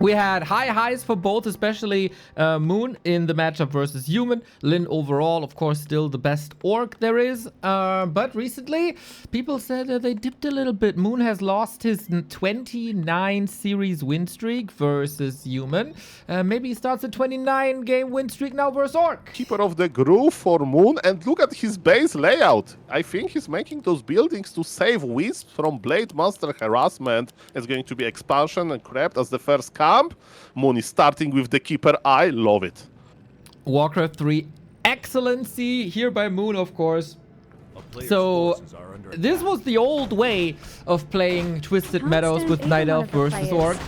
We had high highs for both, especially Moon in the matchup versus Human. LYN overall, of course, still the best orc there is. But recently, people said they dipped a little bit. Moon has lost his 29 series win streak versus Human. Maybe he starts a 29 game win streak now versus orc. Keeper of the groove for Moon, and look at his base layout. I think he's making those buildings to save Wisp from Blade Master harassment. It's going to be expansion and crept as the first camp. Moon is starting with the Keeper. I love it. Warcraft 3 excellency here by Moon, of course. So this was the old way of playing Twisted Meadows with Night Elf versus Orc.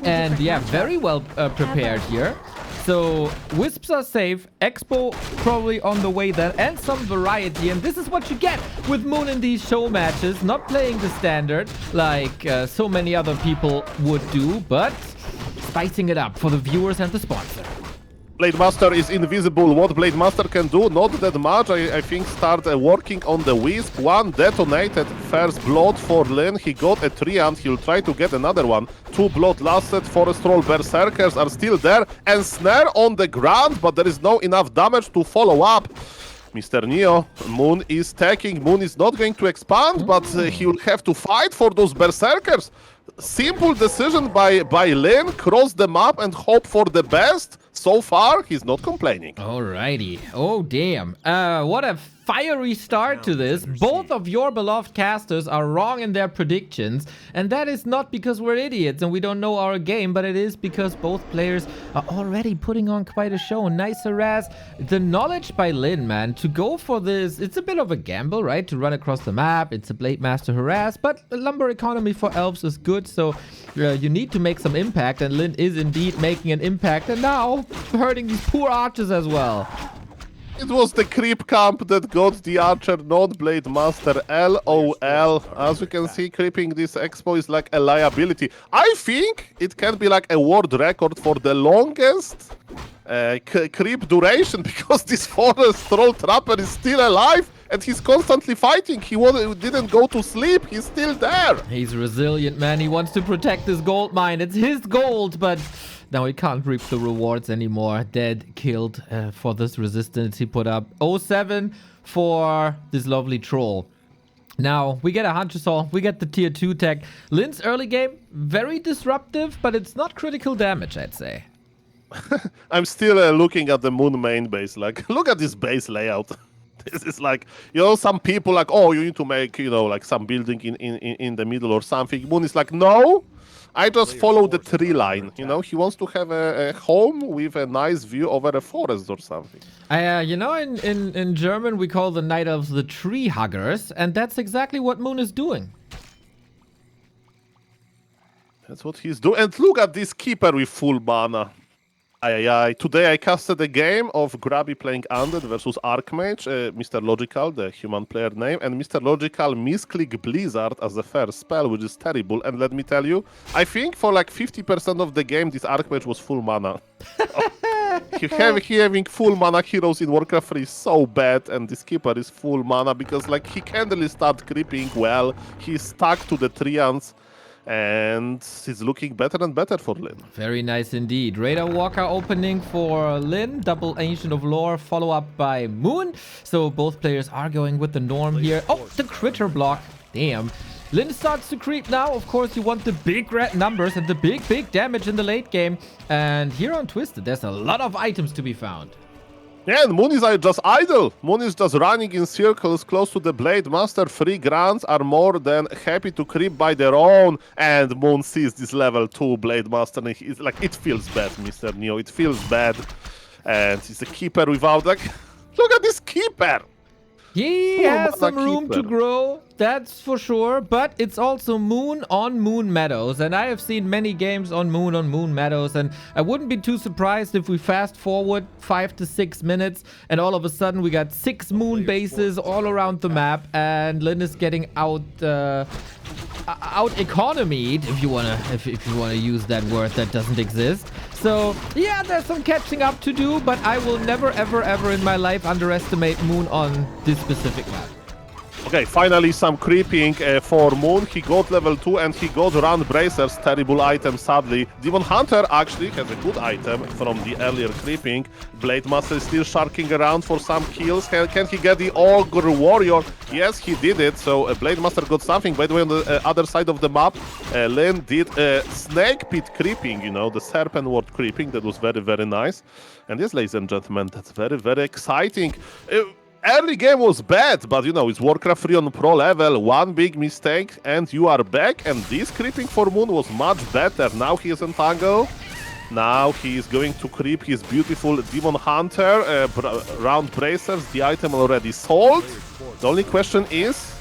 And yeah, very well prepared here. So Wisps are safe, Expo probably on the way then, and some variety. And this is what you get with Moon in these show matches. Not playing the standard like so many other people would do, but spicing it up for the viewers and the sponsor. Blade Master is invisible. What Blade Master can do, not that much. I think start working on the Wisp. One detonated first blood for LYN. He got a 3 and he'll try to get another one. 2 blood lasted. Forest Troll Berserkers are still there. And Snare on the ground, but there is no enough damage to follow up. Mr. Neo, Moon is taking. Moon is not going to expand, but he'll have to fight for those Berserkers. Simple decision by LYN. Cross the map and hope for the best. So far, he's not complaining. Alrighty. Oh, damn. What a fiery start to this. Both of your beloved casters are wrong in their predictions. And that is not because we're idiots and we don't know our game, but it is because both players are already putting on quite a show. Nice harass. The knowledge by LYN, man, to go for this. It's a bit of a gamble, right? To run across the map. It's a Blade Master harass, but the lumber economy for elves is good. So you need to make some impact. And LYN is indeed making an impact. And now hurting these poor archers as well. It was the creep camp that got the archer, not Blade Master. LOL. As you can see, creeping this expo is like a liability. I think it can be like a world record for the longest creep duration, because this Forest Troll Trapper is still alive and he's constantly fighting. He didn't go to sleep. He's still there. He's resilient, man. He wants to protect this gold mine. It's his gold, but now he can't reap the rewards anymore. Dead, killed for this resistance he put up. 07 for this lovely troll. Now, we get a Hunter Saw. We get the tier 2 tech. LYN's early game, very disruptive, but it's not critical damage, I'd say. I'm still looking at the Moon main base. Like, look at this base layout. This is like, you know, some people like, oh, you need to make, you know, like some building in the middle or something. Moon is like, no. I just follow the tree line, you know. He wants to have a home with a nice view over a forest or something. You know, in German, we call the Night Elves the tree huggers, and that's exactly what Moon is doing. That's what he's doing. And look at this Keeper with full mana. Today I casted a game of Grabby playing Undead versus Archmage, Mr. Logical, the human player name, and Mr. Logical misclick Blizzard as the first spell, which is terrible. And let me tell you, I think for like 50% of the game, this Archmage was full mana. Having full mana heroes in Warcraft 3 is so bad, and this Keeper is full mana because like he can't really start creeping well. He's stuck to the treants. And it's looking better and better for LYN. Very nice indeed. Raider Walker opening for LYN. Double Ancient of Lore, follow up by Moon. So both players are going with the norm here. Oh, the critter block. Damn. LYN starts to creep now. Of course, you want the big red numbers and the big damage in the late game. And here on Twisted, there's a lot of items to be found. Yeah, and Moon is just idle. Moon is just running in circles close to the Blade Master. 3 grunts are more than happy to creep by their own. And Moon sees this level 2 Blade Master. And he's like, it feels bad, Mr. Neo. It feels bad. And he's a Keeper without, like, look at this Keeper. He has some room to grow, that's for sure, but it's also Moon on Moon Meadows, and I have seen many games on Moon Meadows, and I wouldn't be too surprised if we fast forward 5 to 6 minutes, and all of a sudden we got 6 Moon bases all around the map, and LYN is getting out economied, if you wanna use that word that doesn't exist. So yeah, there's some catching up to do, but I will never ever in my life underestimate Moon on this specific map. Okay, finally some creeping for Moon. He got level 2 and he got round bracers. Terrible item, sadly. Demon Hunter actually has a good item from the earlier creeping. Blade Master is still sharking around for some kills. Can he get the Ogre Warrior? Yes, he did it. So Blade Master got something. By the way, on the other side of the map, LYN did Snake Pit creeping, you know, the Serpent Ward creeping. That was very, very nice. And yes, ladies and gentlemen, that's very, very exciting. Early game was bad, but you know, it's Warcraft 3 on pro level, one big mistake and you are back, and this creeping for Moon was much better. Now he is in Tango. Now he is going to creep his beautiful Demon Hunter, round bracers, the item already sold. The only question is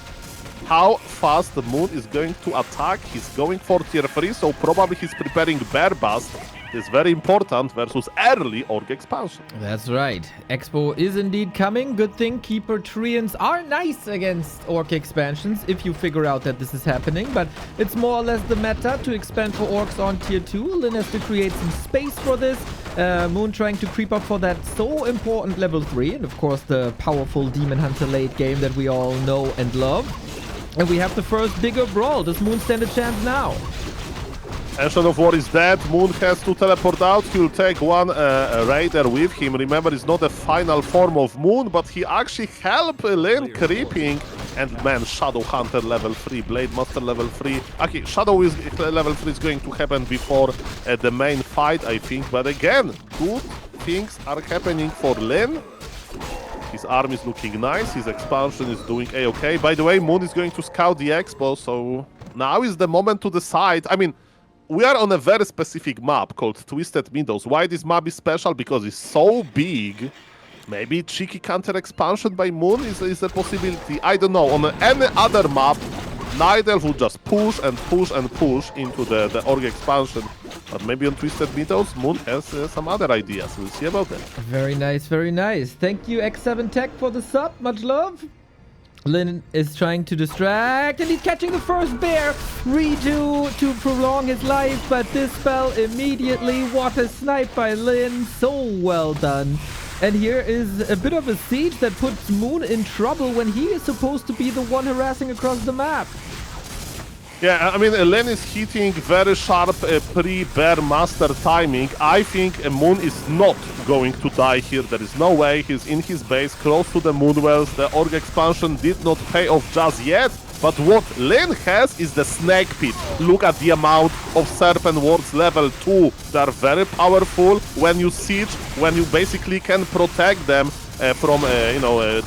how fast the Moon is going to attack. He's going for tier 3, so probably he's preparing Bear Bust. Is very important versus early Orc expansion. That's right. Expo is indeed coming. Good thing Keeper Treants are nice against Orc expansions if you figure out that this is happening, but it's more or less the meta to expand for Orcs on tier 2. LYN has to create some space for this. Moon trying to creep up for that so important level 3, and of course the powerful Demon Hunter late game that we all know and love. And we have the first bigger brawl. Does Moon stand a chance now? Ancient of War is dead. Moon has to teleport out. He'll take one Raider with him. Remember, it's not the final form of Moon, but he actually helped LYN creeping. And man, Shadow Hunter level 3, Blade Master level 3. Okay, Shadow is level 3 is going to happen before the main fight, I think. But again, good things are happening for LYN. His arm is looking nice. His expansion is doing a-okay. By the way, Moon is going to scout the expo, so now is the moment to decide. I mean, we are on a very specific map called Twisted Meadows. Why this map is special? Because it's so big. Maybe cheeky counter expansion by Moon is a possibility. I don't know. On any other map, Nightelf would just push and push and push into the Orc expansion. But maybe on Twisted Meadows, Moon has some other ideas. We'll see about that. Very nice, very nice. Thank you, X7 Tech, for the sub. Much love. LYN is trying to distract, and he's catching the first bear. Redo to prolong his life, but this spell immediately. What a snipe by LYN. So well done. And here is a bit of a siege that puts Moon in trouble when he is supposed to be the one harassing across the map. Yeah, I mean, LYN is hitting very sharp pre-Bear Master timing. I think Moon is not going to die here. There is no way. He's in his base, close to the Moonwells. The Orc expansion did not pay off just yet. But what LYN has is the Snake Pit. Look at the amount of Serpent Wards level 2. They are very powerful when you siege, when you basically can protect them from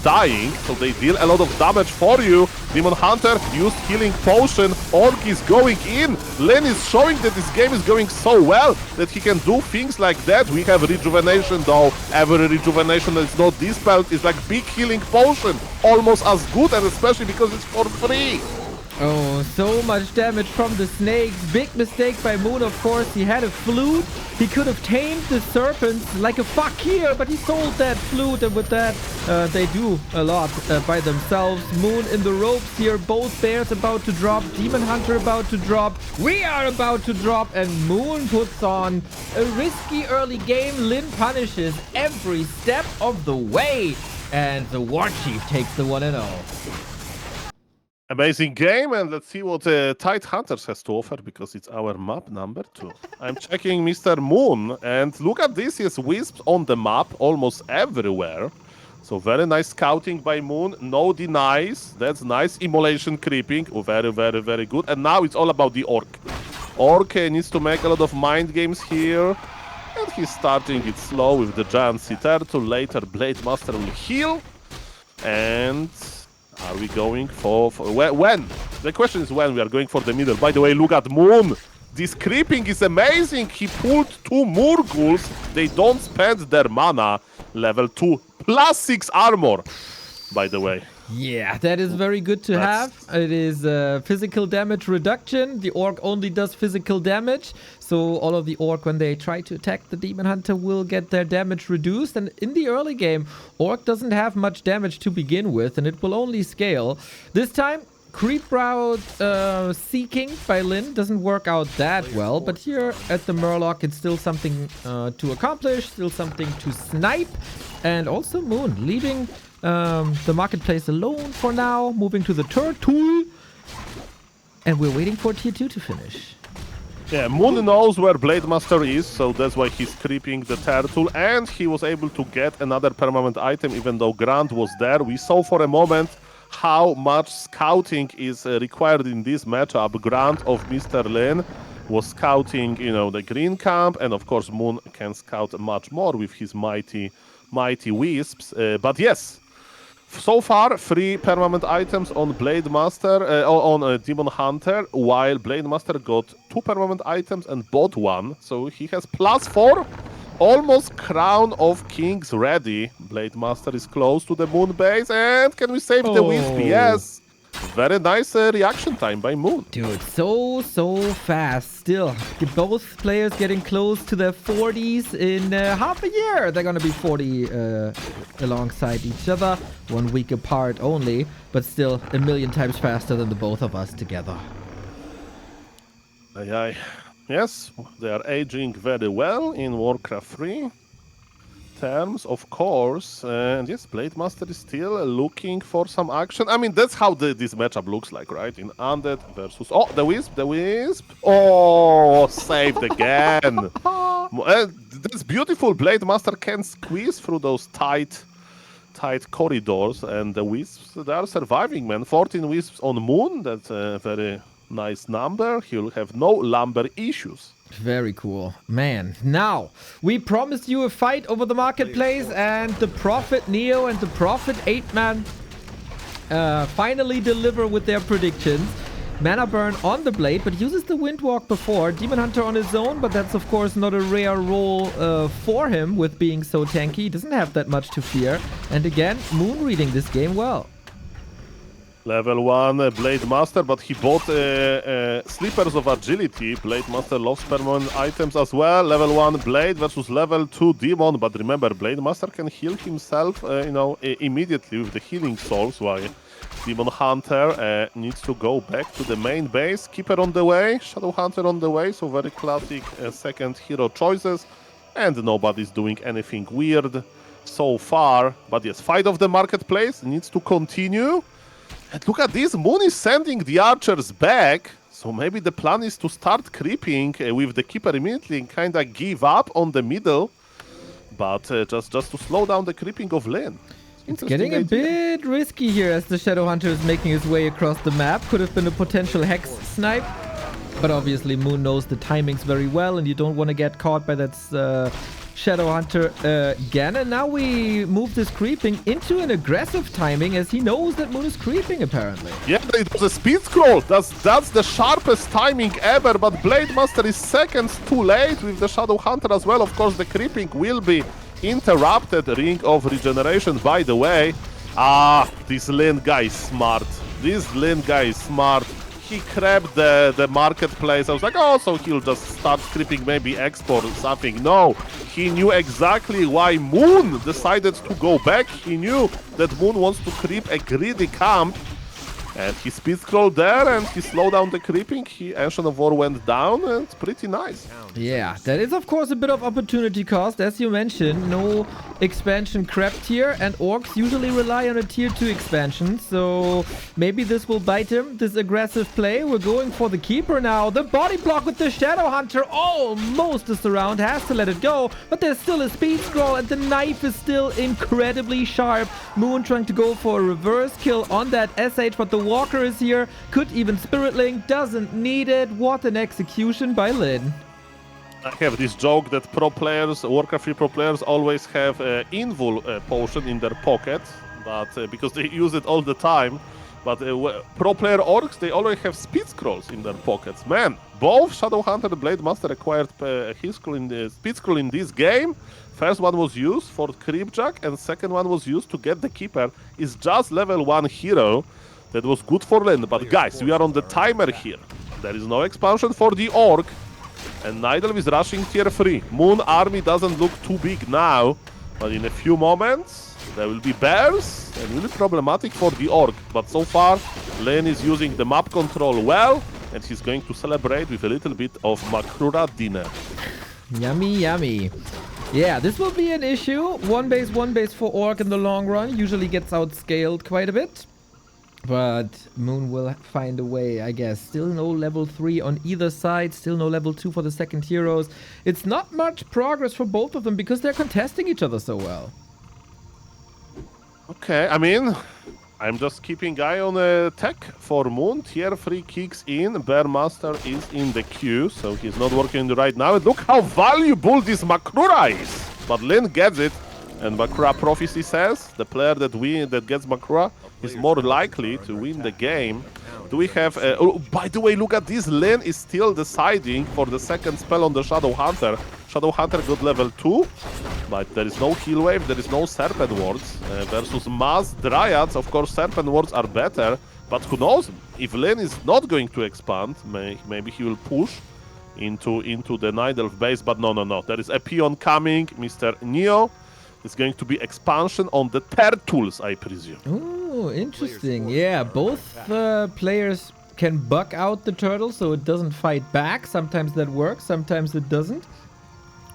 dying, so they deal a lot of damage for you. Demon Hunter used healing potion. Orc is going in. LYN is showing that this game is going so well that he can do things like that. We have rejuvenation though. Every rejuvenation that is not dispelled is like big healing potion, almost as good, and especially because it's for free. Oh, so much damage from the snakes. Big mistake by Moon, of course. He had a flute. He could have tamed the serpents like a fakir, but he sold that flute, and with that, they do a lot by themselves. Moon in the ropes here. Both bears about to drop. Demon Hunter about to drop. We are about to drop, and Moon puts on a risky early game. LYN punishes every step of the way, and the War Chief takes the 1-0. Amazing game, and let's see what Tide Hunters has to offer, because it's our map number 2. I'm checking Mr. Moon, and look at this, he has wisps on the map almost everywhere. So very nice scouting by Moon, no denies, that's nice. Immolation creeping, oh, very, very, very good. And now it's all about the Orc. Orc needs to make a lot of mind games here, and he's starting it slow with the Giant Sea Turtle. Later Blade Master will heal, and... are we going for when? The question is when we are going for the middle. By the way, look at Moon. This creeping is amazing. He pulled 2 Murguls. They don't spend their mana. Level 2 plus 6 armor, by the way. Yeah, that is very good to have. It is physical damage reduction. The Orc only does physical damage. So all of the Orc, when they try to attack the Demon Hunter, will get their damage reduced. And in the early game, Orc doesn't have much damage to begin with, and it will only scale. This time, creep route seeking by LYN doesn't work out that well. But here at the Murloc, it's still something to accomplish, still something to snipe. And also Moon leaving The marketplace alone for now, moving to the third tool. And we're waiting for tier 2 to finish. Yeah, Moon knows where Blade Master is, so that's why he's creeping the turtle, and he was able to get another permanent item even though Grant was there. We saw for a moment how much scouting is required in this matchup. Grant of Mr. LYN was scouting, you know, the green camp, and of course Moon can scout much more with his mighty wisps. But yes, so far, 3 permanent items on Blade Master, on Demon Hunter, while Blade Master got 2 permanent items and bought 1. So he has +4, almost Crown of Kings ready. Blade Master is close to the Moon base, and can we save the Wisp? Yes. Very nice reaction time by Moon. Dude, so fast. Still, both players getting close to their 40s in half a year. They're gonna be 40 alongside each other, 1 week apart only, but still a million times faster than the both of us together. Yes, they are aging very well in Warcraft 3 terms, of course. And yes, Blade Master is still looking for some action. I mean, that's how this matchup looks like, right? In Undead versus... Oh, the Wisp! Oh, saved again! That's beautiful. Blade Master can squeeze through those tight corridors, and the Wisps, they are surviving, man. 14 Wisps on Moon, that's a very nice number. He'll have no lumber issues. Very cool. Man, now, we promised you a fight over the marketplace, and the Prophet Neo and the Prophet 8-Man finally deliver with their predictions. Mana burn on the blade, but uses the Windwalk before. Demon Hunter on his own, but that's of course not a rare role for him with being so tanky. He doesn't have that much to fear. And again, Moon reading this game well. Level 1 Blade Master, but he bought Slippers of Agility. Blade Master loves permanent items as well. Level 1 Blade versus level 2 Demon, but remember, Blade Master can heal himself immediately with the Healing Souls, while Demon Hunter needs to go back to the main base. Keeper on the way, Shadow Hunter on the way, so very classic second hero choices, and nobody's doing anything weird so far. But yes, fight of the marketplace needs to continue. And look at this, Moon is sending the archers back, so maybe the plan is to start creeping with the Keeper immediately and kind of give up on the middle, but just to slow down the creeping of LYN. It's getting a bit risky here as the Shadow Hunter is making his way across the map. Could have been a potential Hex snipe, but obviously Moon knows the timings very well, and you don't want to get caught by that Shadow Hunter again. And now we move this creeping into an aggressive timing, as he knows that Moon is creeping apparently. Yeah, it was a speed scroll. That's the sharpest timing ever, but Blade Master is seconds too late with the Shadow Hunter as well. Of course, the creeping will be interrupted. Ring of Regeneration, by the way. This LYN guy is smart. He grabbed the marketplace. I was like, oh, so he'll just start creeping maybe export or something. No, he knew exactly why Moon decided to go back. He knew that Moon wants to creep a greedy camp. And he speed scrolled there and he slowed down the creeping. Ancient of War went down, and it's pretty nice. Yeah, that is of course a bit of opportunity cost. As you mentioned, no expansion crept here, and orcs usually rely on a tier 2 expansion. So maybe this will bite him, this aggressive play. We're going for the Keeper now. The body block with the Shadow Hunter almost is around, has to let it go. But there's still a speed scroll, and the knife is still incredibly sharp. Moon trying to go for a reverse kill on that SH, but the Walker is here, could even Spirit Link, doesn't need it. What an execution by LYN. I have this joke that pro players, Warcraft 3 pro players, always have an Invul potion in their pocket, but because they use it all the time. But pro player orcs, they always have speed scrolls in their pockets. Man, both Shadow Hunter and Blade Master acquired speed scroll in this game. First one was used for Creepjack, and second one was used to get the Keeper. It's just level 1 hero. That was good for LYN, but guys, we are on the timer here. There is no expansion for the Orc, and Nidal is rushing tier 3. Moon army doesn't look too big now, but in a few moments, there will be bears, and really problematic for the Orc. But so far, LYN is using the map control well, and he's going to celebrate with a little bit of Makrura dinner. Yummy, yummy. Yeah, this will be an issue. One base for Orc in the long run. Usually gets outscaled quite a bit. But Moon will find a way, I guess. Still no level 3 on either side. Still no level 2 for the second heroes. It's not much progress for both of them because they're contesting each other so well. Okay, I mean, I'm just keeping eye on tech for Moon. Tier 3 kicks in. Bear Master is in the queue, so he's not working right now. And look how valuable this Makrura is. But LYN gets it. And Makrura Prophecy says the player that gets Makrura is more likely to win the game. Do we have... oh, by the way, look at this. LYN is still deciding for the second spell on the Shadow Hunter. Shadow Hunter got level 2, but there is no heal wave, there is no Serpent Wards. Versus Mass Dryads, of course, Serpent Wards are better. But who knows? If LYN is not going to expand, maybe he will push into the Night Elf base. But no. There is a peon coming. Mr. Neo. It's going to be expansion on the Turtles, I presume. Oh, interesting. Yeah, both players can buck out the turtle so it doesn't fight back. Sometimes that works, sometimes it doesn't.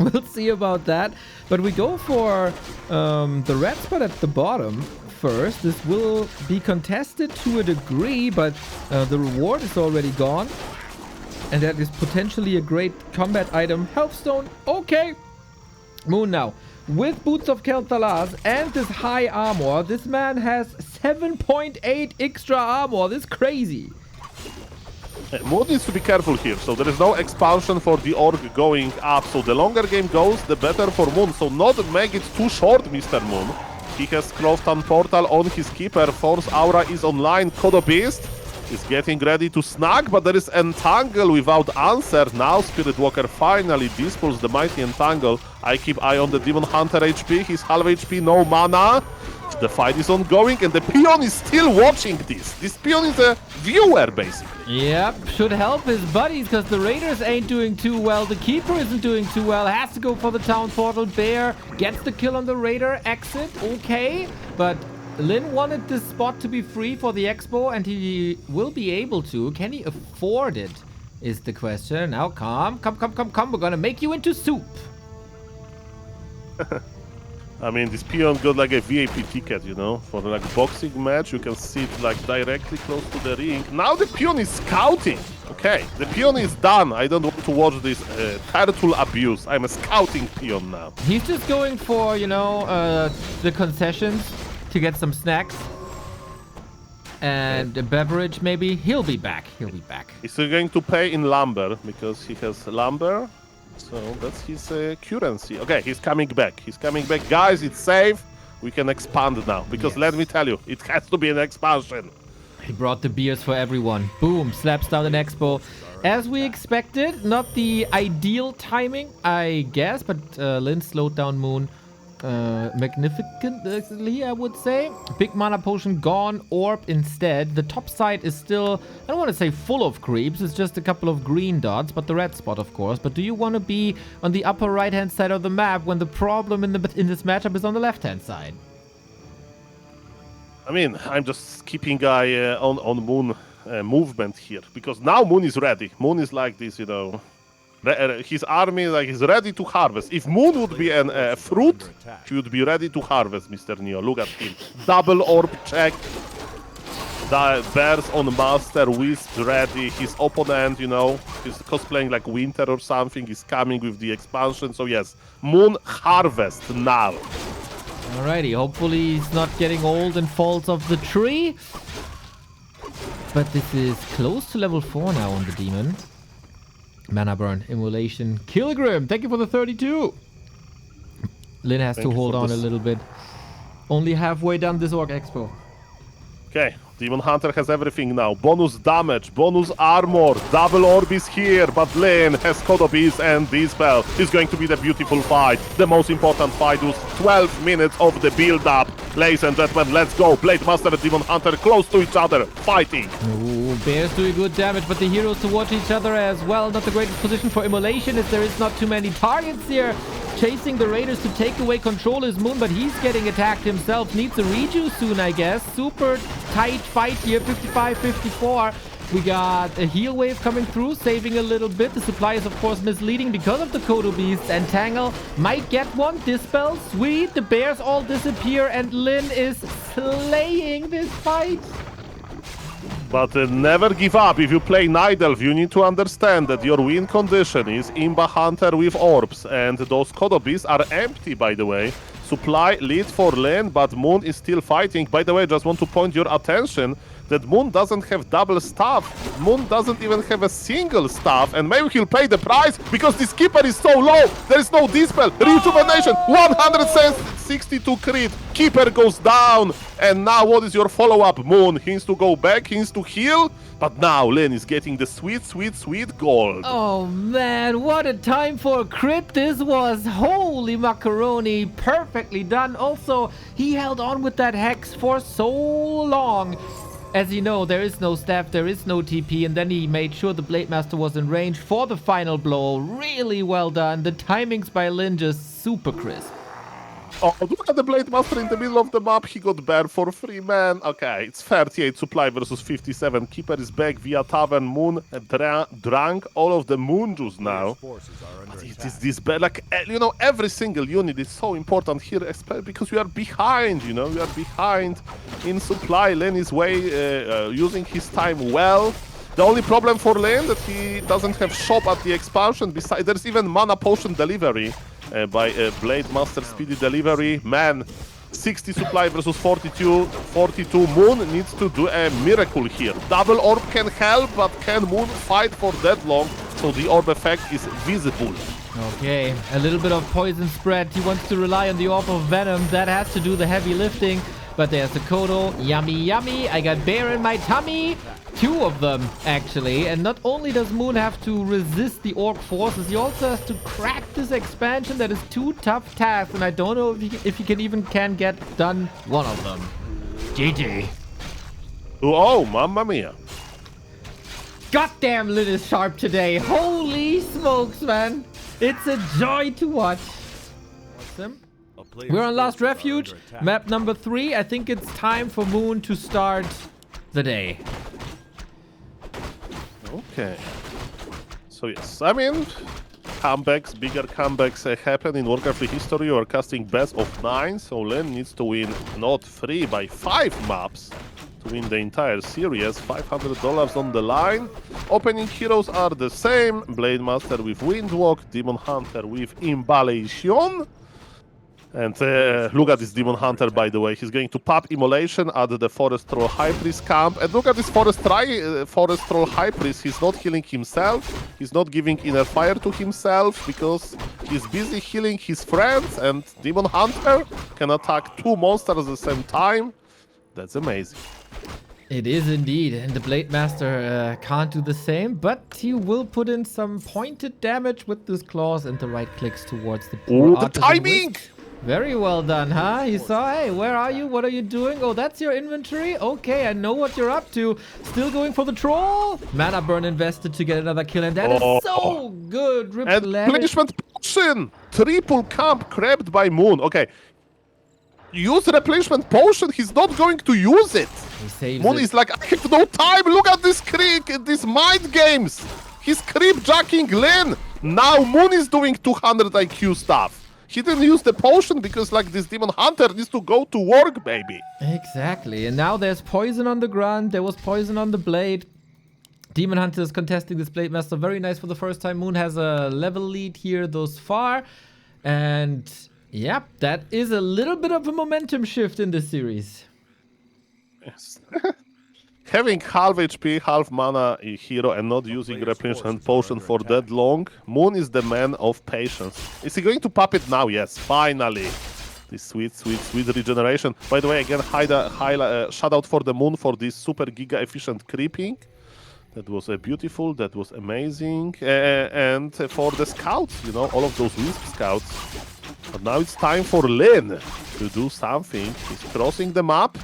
We'll see about that. But we go for the red spot at the bottom first. This will be contested to a degree, but the reward is already gone. And that is potentially a great combat item. Healthstone, okay. Moon now. With Boots of Kel'Thalas and this high armor, this man has 7.8 extra armor. This is crazy. Moon needs to be careful here. So there is no expansion for the Orc going up. So the longer game goes, the better for Moon. So not make it too short, Mr. Moon. He has Crofton Portal on his Keeper. Force Aura is online. Kodo Beast is getting ready to snag, but there is Entangle without answer. Now Spirit Walker finally dispels the mighty Entangle. I keep eye on the Demon Hunter HP. He's half HP, no mana. The fight is ongoing, and the peon is still watching this. This peon is a viewer, basically. Yep, should help his buddies, because the Raiders ain't doing too well. The Keeper isn't doing too well. Has to go for the Town Portal. Bear gets the kill on the Raider. Exit, okay. But LYN wanted this spot to be free for the Expo, and he will be able to. Can he afford it, is the question. Now, come. We're gonna make you into soup. I mean, this peon got like a VIP ticket, you know, for like boxing match. You can sit like directly close to the ring. Now the peon is scouting. Okay, the peon is done. I don't want to watch this turtle abuse. I'm a scouting peon now. He's just going for, you know, the concessions to get some snacks and a beverage, maybe. He'll be back. He's going to pay in lumber because he has lumber. So that's his currency. Okay, he's coming back. Guys, it's safe. We can expand now. Because let me tell you, it has to be an expansion. He brought the beers for everyone. Boom, slaps down an Expo. As we expected, not the ideal timing, I guess. But LYN slowed down Moon magnificently, I would say. Big mana potion gone, orb instead. The top side is still, I don't want to say full of creeps, it's just a couple of green dots, but the red spot, of course. But do you want to be on the upper right hand side of the map when the problem in this matchup is on the left hand side? I mean, I'm just keeping eye on Moon movement here, because now Moon is ready. Moon is like this, you know. His army like is ready to harvest. If Moon would be a fruit, he would be ready to harvest, Mr. Neo. Look at him. Double orb check. The bears on Master, Wisp ready. His opponent, you know, is cosplaying like Winter or something, is coming with the expansion. So yes, Moon harvest now. Alrighty, hopefully he's not getting old and falls off the tree. But this is close to level 4 now on the demon. Mana burn, immolation, Kilgrim, thank you for the 32. LYN has to hold on a little bit. Only halfway done this Orc Expo. Okay, Demon Hunter has everything now. Bonus damage, bonus armor, double orb is here, but LYN has Kodo Beast and Dispel. It's going to be the beautiful fight. The most important fight was 12 minutes of the build-up. Ladies and gentlemen, let's go. Blade Master and Demon Hunter close to each other, fighting. Ooh, Bears doing good damage, but the heroes to watch each other as well. Not the greatest position for immolation as there is not too many targets here. Chasing the Raiders to take away control is Moon, but he's getting attacked himself. Needs a rejuice soon, I guess. Super tight fight here, 55-54. We got a heal wave coming through, saving a little bit. The supply is, of course, misleading because of the Kodo Beasts. And Tangle might get one. Dispel, sweet. The bears all disappear. And LYN is slaying this fight. But never give up. If you play Night Elf, you need to understand that your win condition is Imba Hunter with orbs. And those Kodo Beasts are empty, by the way. Supply lead for LYN, but Moon is still fighting. By the way, just want to point your attention that Moon doesn't have double staff. Moon doesn't even have a single staff, and maybe he'll pay the price because this keeper is so low. There is no dispel. Rejuvenation, 162 crit. Keeper goes down. And now what is your follow-up, Moon? He needs to go back, he needs to heal. But now LYN is getting the sweet, sweet, sweet gold. Oh man, what a time for a crit this was. Holy macaroni, perfectly done. Also, he held on with that hex for so long. As you know, there is no staff, there is no TP, and then he made sure the Blade Master was in range for the final blow. Really well done. The timings by LYN just super crisp. Oh, look at the Blade Master in the middle of the map. He got banned for 3 man. Okay, it's 38 supply versus 57. Keeper is back via Tavern. Moon drank all of the Moon juice now. But it is this bad. Like, you know, every single unit is so important here, especially because we are behind, you know. We are behind in supply. LYN is using his time well. The only problem for LYN that he doesn't have shop at the expansion. Besides, there's even mana potion delivery. By Blade Master Speedy Delivery. Man, 60 supply versus 42. Moon needs to do a miracle here. Double orb can help, but can Moon fight for that long? So the orb effect is visible. Okay, a little bit of poison spread. He wants to rely on the orb of venom. That has to do the heavy lifting. But there's the Kodo. Yummy, yummy. I got bear in my tummy. 2 of them, actually. And not only does Moon have to resist the orc forces, he also has to crack this expansion. That is 2 tough tasks. And I don't know if he can get done one of them. GG. Oh, mamma mia. Goddamn, LYN is sharp today. Holy smokes, man. It's a joy to watch. What's him? We're on Last Refuge, map number 3. I think it's time for Moon to start the day. Okay. So yes, I mean, comebacks, bigger comebacks happen in Warcraft history. You are casting best of 9, so LYN needs to win not 3 by 5 maps to win the entire series. $500 on the line. Opening heroes are the same. Blade Master with Windwalk, Demon Hunter with Immolation. And look at this Demon Hunter, by the way. He's going to pop Immolation at the Forest Troll High Priest camp. And look at this Forest Troll High Priest. He's not healing himself. He's not giving Inner Fire to himself because he's busy healing his friends. And Demon Hunter can attack 2 monsters at the same time. That's amazing. It is indeed. And the Blade Master can't do the same, but he will put in some pointed damage with this claws and the right clicks towards the poor the timing! Very well done, huh? He saw, hey, where are you? What are you doing? Oh, that's your inventory? Okay, I know what you're up to. Still going for the troll? Mana burn invested to get another kill, and that is so good. And replenishment potion! Triple camp grabbed by Moon. Okay. Use replenishment potion, he's not going to use it. Moon is like, I have no time. Look at this these mind games. He's creep jacking LYN. Now Moon is doing 200 IQ stuff. He didn't use the potion because like this Demon Hunter needs to go to work, baby. Exactly. And now there's poison on the ground. There was poison on the blade. Demon Hunter is contesting this Blade Master. Very nice for the first time. Moon has a level lead here thus far. And yeah, that is a little bit of a momentum shift in this series. Yes. Having half HP, half mana hero and not using replenishment potion for that long, Moon is the man of patience. Is he going to pop it now? Yes, finally. This sweet, sweet, sweet regeneration. By the way, again, shout out for the Moon for this super giga efficient creeping. That was beautiful, that was amazing. And for the scouts, you know, all of those Wisp scouts. But now it's time for LYN to do something. He's crossing the map.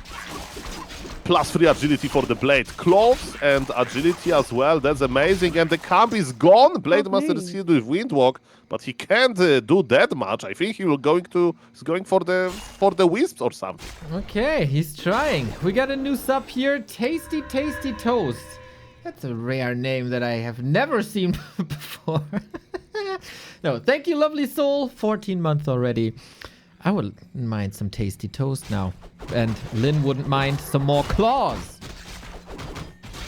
Plus 3 agility for the blade. Claws and agility as well. That's amazing. And the camp is gone. Blade Master is here with Windwalk, but he can't do that much. I think he will he's going for the wisps or something. Okay, he's trying. We got a new sub here. Tasty, tasty toast. That's a rare name that I have never seen before. No, thank you, lovely soul. 14 months already. I wouldn't mind some tasty toast now. And Lynn wouldn't mind some more claws.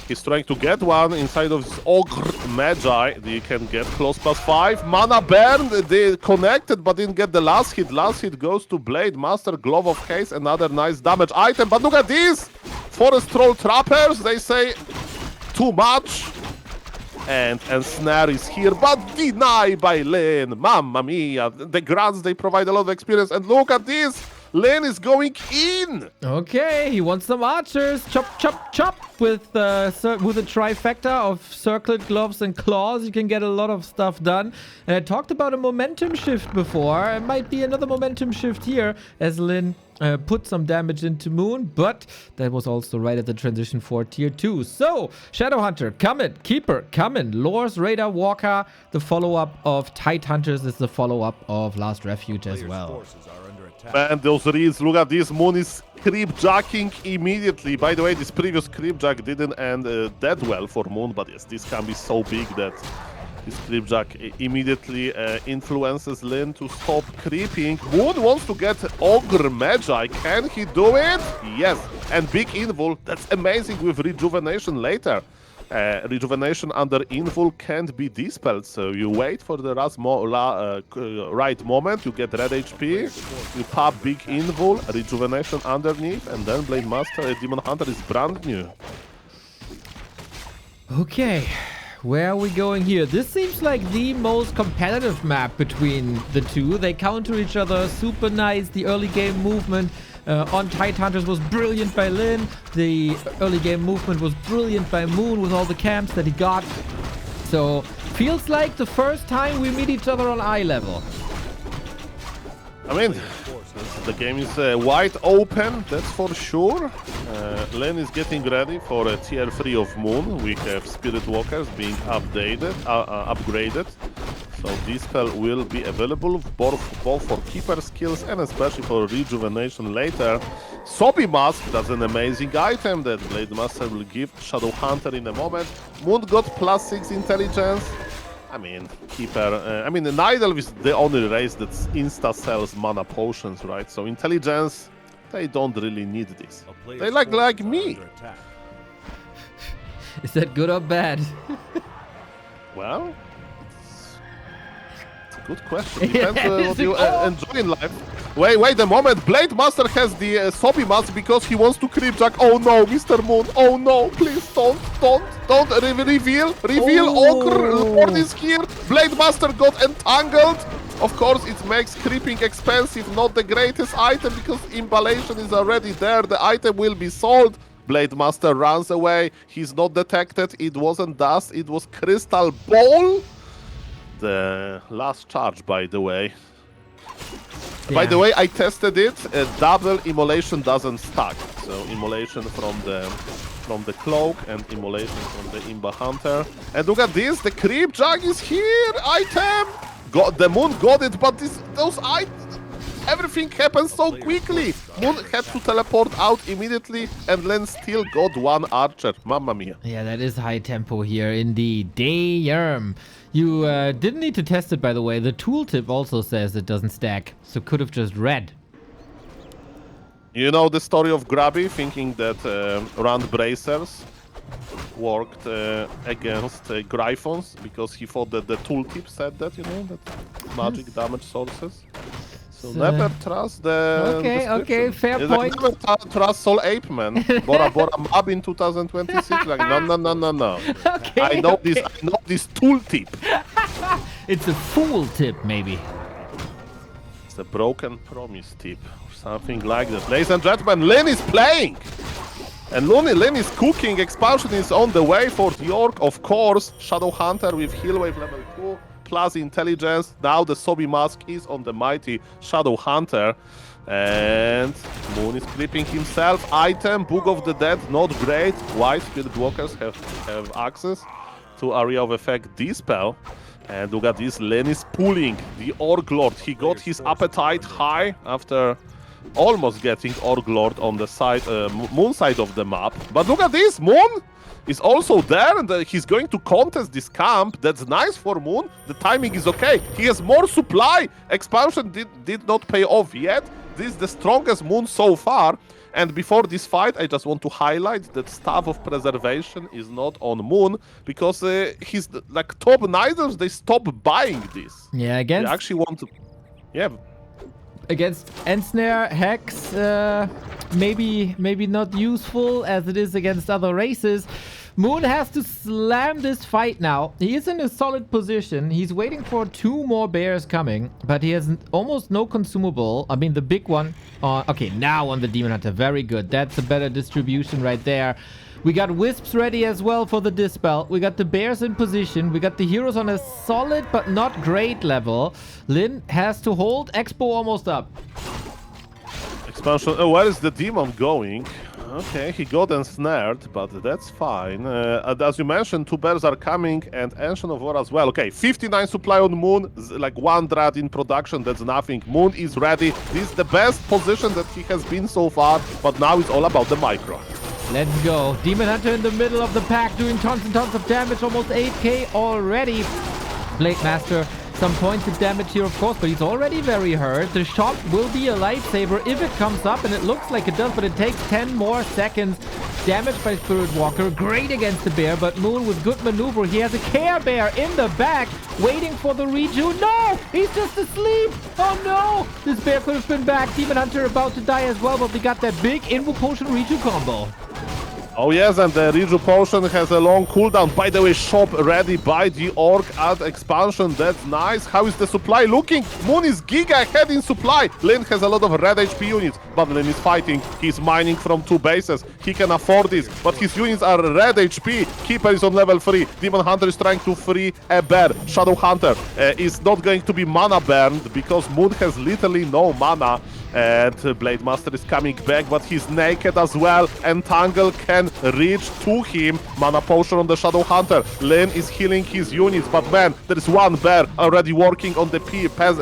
He's trying to get one inside of his Ogre Magi. They can get close +5. Mana burned. They connected but didn't get the last hit. Last hit goes to Blade Master. Glove of Haste. Another nice damage item. But look at these! Forest Troll Trappers. They say too much. And Snare is here, but denied by LYN. Mamma mia. The grunts, they provide a lot of experience. And look at this! LYN is going in! Okay, he wants some archers. Chop, chop, chop. With a trifecta of circlet, gloves, and claws, you can get a lot of stuff done. And I talked about a momentum shift before. It might be another momentum shift here as LYN put some damage into Moon, but that was also right at the transition for tier 2. So, Shadowhunter, coming. Keeper, coming. Lore's Radar Walker, the follow-up of Tidehunters is the follow-up of Last Refuge as well. Man, those reads, look at this. Moon is creep jacking immediately. By the way, this previous creep jack didn't end that well for Moon, but yes, this can be so big that this creep jack immediately influences LYN to stop creeping. Moon wants to get Ogre Magi. Can he do it? Yes. And big invul, that's amazing with rejuvenation later. Rejuvenation under invul can't be dispelled, so you wait for the right moment, you get red HP, you pop big invul, rejuvenation underneath, and then Blade Master, Demon Hunter is brand new. Okay, where are we going here? This seems like the most competitive map between the two. They counter each other super nice. The early game movement on Tidehunters was brilliant by LYN. The early game movement was brilliant by Moon with all the camps that he got. So, feels like the first time we meet each other on eye level. I mean, the game is wide open, that's for sure. LYN is getting ready for a tier 3 of Moon. We have Spirit Walkers being upgraded. So Dispel will be available both for Keeper skills and especially for Rejuvenation later. Sobi Mask, that's an amazing item that Blade Master will give Shadowhunter in a moment. Moon got +6 intelligence. I mean, Keeper, Nidal is the only race that insta-sells mana potions, right? So intelligence, they don't really need this. They like me. Is that good or bad? Well, good question. Depends what you enjoy in life. Wait a moment. Blade Master has the Sobi Mask because he wants to creep jack. Oh no, Mr. Moon. Oh no, please don't reveal. Ogre Lord is here. Blade Master got entangled. Of course, it makes creeping expensive, not the greatest item because imballation is already there. The item will be sold. Blade Master runs away. He's not detected. It wasn't dust. It was crystal ball. The last charge, by the way. Yeah. By the way, I tested it. Double immolation doesn't stack. So immolation from the cloak and immolation from the Imba Hunter. And look at this, the creep jug is here. Item. The Moon got it, but those items, everything happened so quickly. Moon had to teleport out immediately, and LYN still got one archer. Mamma mia. Yeah, that is high tempo here indeed. Damn. You didn't need to test it, by the way. The tooltip also says it doesn't stack, so could have just read. You know the story of Grubby thinking that Rand Bracers worked against Gryphons because he thought that the tooltip said that, that magic damage sources. So never trust the Okay, fair point. Never trust Soul Ape Man. Bora Mab in 2026. Like no. Okay, I know this tooltip. It's a fool tip, maybe. It's a broken promise tip or something like that. Ladies and gentlemen, LYN is playing. And LYN is cooking. Expansion is on the way for the York, of course. Shadowhunter with heal wave level 2. Plus intelligence. Now the Sobi Mask is on the mighty Shadowhunter. And Moon is creeping himself. Item, Book of the Dead, not great. White Spirit Walkers have access to Area of Effect Dispel. And look at this, LYN is pulling the Orc Lord. He got his appetite high after almost getting Orc Lord on the side, Moon side of the map. But look at this, Moon is also there, and he's going to contest this camp. That's nice for Moon. The timing is okay. He has more supply. Expansion did not pay off yet. This is the strongest Moon so far. And before this fight, I just want to highlight that Staff of Preservation is not on Moon, because his like top Niders, they stop buying this. Yeah, against... They actually want to... Yeah. Against Ensnare, Hex, maybe not useful as it is against other races. Moon has to slam this fight now. He is in a solid position. He's waiting for 2 more bears coming, but he has almost no consumable. I mean, the big one. Okay, now on the Demon Hunter. Very good. That's a better distribution right there. We got Wisps ready as well for the Dispel. We got the bears in position. We got the heroes on a solid but not great level. LYN has to hold. Expo almost up. Expansion. Oh, where is the demon going? Okay, he got ensnared, but that's fine. As you mentioned, 2 bears are coming and Ancient of War as well. Okay, 59 supply on Moon, like 1 Dread in production, that's nothing. Moon is ready. This is the best position that he has been so far, but now it's all about the micro. Let's go. Demon Hunter in the middle of the pack, doing tons and tons of damage, almost 8k already. Blade Master, some pointed damage here, of course, but he's already very hurt. The shot will be a lifesaver if it comes up, and it looks like it does, but it takes 10 more seconds. Damage by Spirit Walker, great against the bear, but Moon with good maneuver. He has a Care Bear in the back, waiting for the reju. No! He's just asleep! Oh no! This bear could have been back. Demon Hunter about to die as well, but we got that big Invo Potion reju combo. Oh yes, and the Reju Potion has a long cooldown. By the way, shop ready by the Orc at expansion. That's nice. How is the supply looking? Moon is giga ahead in supply. LYN has a lot of red HP units, but LYN is fighting. He's mining from 2 bases. He can afford this, but his units are red HP. Keeper is on level 3. Demon Hunter is trying to free a bear. Shadow Hunter is not going to be mana burned because Moon has literally no mana. And Blade Master is coming back, but he's naked as well. And Tangle can reach to him. Mana Potion on the Shadow Hunter. LYN is healing his units, but man, there is 1 bear already working on the peons. And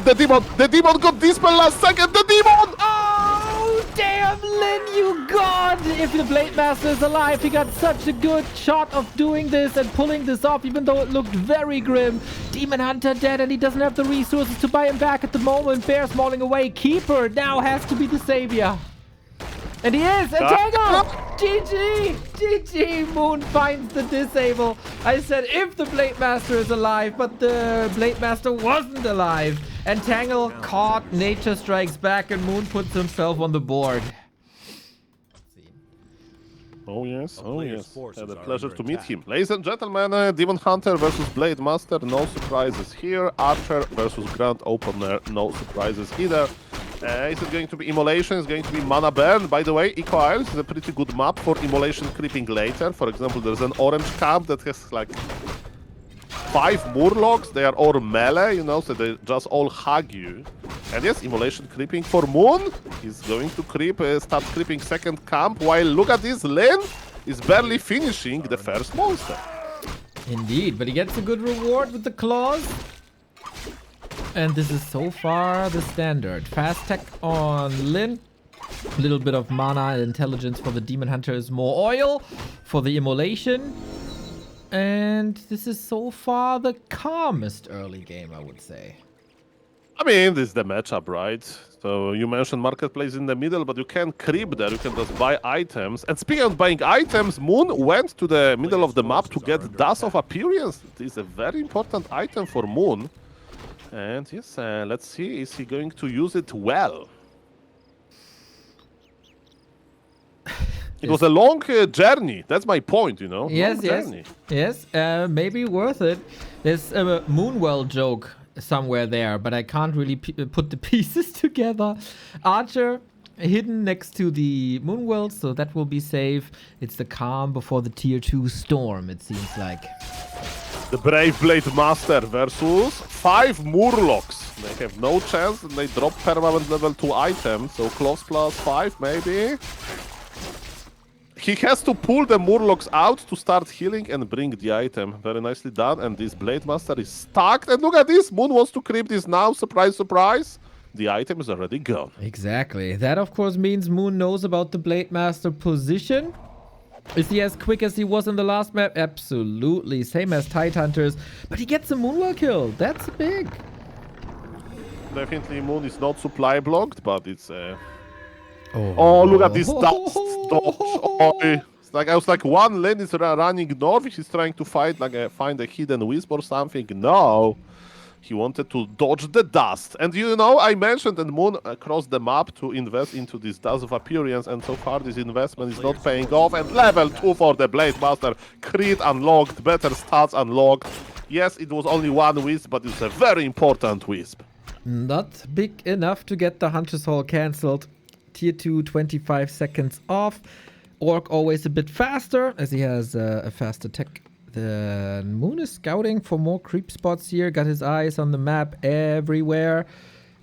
the demon got Dispel last second. The demon! Oh, damn, LYN, you god! If the Blade Master is alive, he got such a good shot of doing this and pulling this off, even though it looked very grim. Demon Hunter dead, and he doesn't have the resources to buy him back at the moment. Bear's mauling away. Keeper now has to be the savior. And he is! And Tangle! GG! GG! Moon finds the disable. I said if the Blade Master is alive, but the Blade Master wasn't alive. And Tangle caught Nature Strikes Back, and Moon puts himself on the board. Oh yes, had a pleasure to meet him. Ladies and gentlemen, Demon Hunter versus Blade Master, no surprises here. Archer versus Grand Opener, no surprises either. Is it going to be Immolation? Is going to be Mana Burn? By the way, Eco Isles is a pretty good map for Immolation creeping later. For example, there's an orange camp that has like 5 Murlocs. They are all melee, you know, so they just all hug you. And yes, Immolation creeping for Moon. He's going to creep, start creeping second camp, while look at this, LYN is barely finishing the first monster. Indeed, but he gets a good reward with the claws. And this is so far the standard. Fast tech on LYN. A little bit of mana and intelligence for the Demon Hunter is more oil for the Immolation. And this is so far the calmest early game, I would say. I mean, this is the matchup, right? So you mentioned Marketplace in the middle, but you can creep there, you can just buy items. And speaking of buying items, Moon went to the middle of the map to get Dust of Appearance. This is a very important item for Moon. And yes, let's see, is he going to use it well? It was a long journey. That's my point, you know? Yes, yes. Maybe worth it. There's a Moonwell joke somewhere there, but I can't really put the pieces together. Archer hidden next to the Moonwell, so that will be safe. It's the calm before the tier 2 storm, it seems like. The Brave Blade Master versus 5 Murlocs. They have no chance and they drop permanent level 2 items, so close +5 maybe. He has to pull the Murlocs out to start healing and bring the item. Very nicely done. And this Blade Master is stuck. And look at this. Moon wants to creep this now. Surprise, surprise. The item is already gone. Exactly. That, of course, means Moon knows about the Blade Master position. Is he as quick as he was in the last map? Absolutely. Same as Tidehunters. But he gets a Moonwell kill. That's big. Definitely Moon is not supply blocked, but it's... Oh, look at this dust dodge. Oh, it's like, I was like, one lane is running north. He's trying to find a hidden wisp or something. No. He wanted to dodge the dust. And you know, I mentioned that Moon across the map to invest into this Dust of Appearance, and so far this investment is not paying off. And level 2 for the Blade Master. Crit unlocked, better stats unlocked. Yes, it was only one wisp, but it's a very important wisp. Not big enough to get the Hunter's Hall cancelled. Tier 2, 25 seconds off. Orc always a bit faster, as he has a faster tech. The Moon is scouting for more creep spots here. Got his eyes on the map everywhere.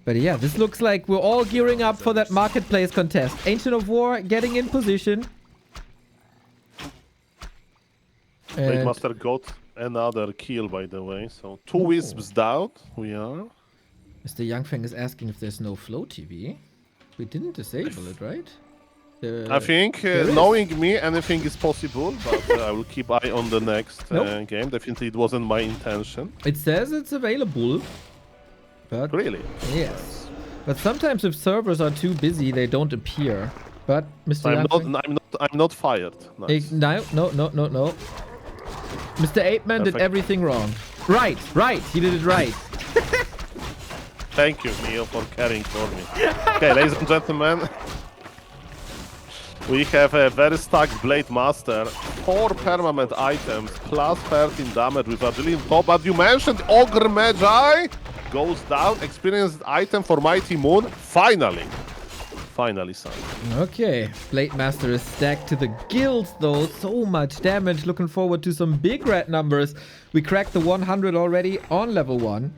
But yeah, this looks like we're all gearing up for that marketplace contest. Ancient of War getting in position. Blade Master got another kill, by the way. So 2 wisps down. We are. Mr. YangFeng is asking if there's no flow TV. We didn't disable it, right? I think, knowing me, anything is possible, but I will keep eye on the next game. Definitely it wasn't my intention. It says it's available, but... Really? Yes. But sometimes if servers are too busy, they don't appear. But, Mr. I'm not fired. Nice. No. Mr. 8-Man did everything wrong. Right, he did it right. Thank you, Neo, for caring for me. Okay, ladies and gentlemen. We have a very stacked Blade Master, 4 permanent items, plus 13 damage with Agility top. But you mentioned Ogre Magi goes down, experienced item for Mighty Moon. Finally, son. Okay, Blade Master is stacked to the gills though. So much damage. Looking forward to some big red numbers. We cracked the 100 already on level 1.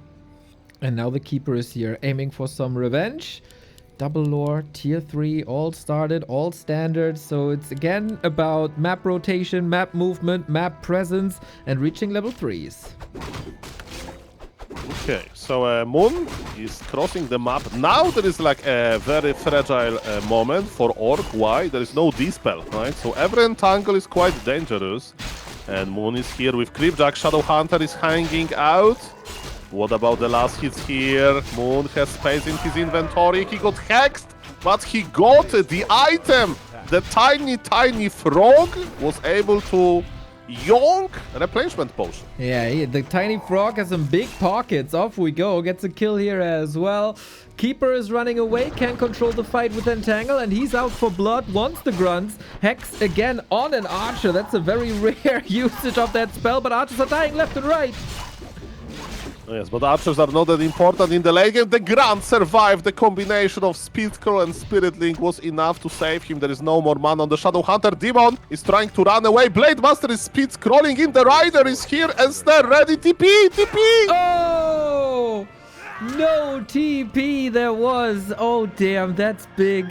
And now the Keeper is here, aiming for some revenge. Double lore, tier 3, all started, all standard. So it's again about map rotation, map movement, map presence, and reaching level 3s. Okay, so Moon is crossing the map. Now there is like a very fragile moment for Orc. Why? There is no Dispel, right? So every entangle is quite dangerous. And Moon is here with Creepjack. Shadow Hunter is hanging out. What about the last hits here? Moon has space in his inventory. He got hexed, but he got the item. The tiny frog was able to yonk replenishment potion. Yeah, the tiny frog has some big pockets. Off we go. Gets a kill here as well. Keeper is running away. Can't control the fight with Entangle, and he's out for blood. Wants the grunts. Hex again on an Archer. That's a very rare usage of that spell, but Archers are dying left and right. Yes, but Archers are not that important in the late game. The Grunt survived. The combination of Speed Scroll and Spirit Link was enough to save him. There is no more mana on the Shadow Hunter. Demon is trying to run away. Blade Master is speed scrolling in. The Rider is here and they're ready. TP! Oh! No TP there was. Oh, damn, that's big.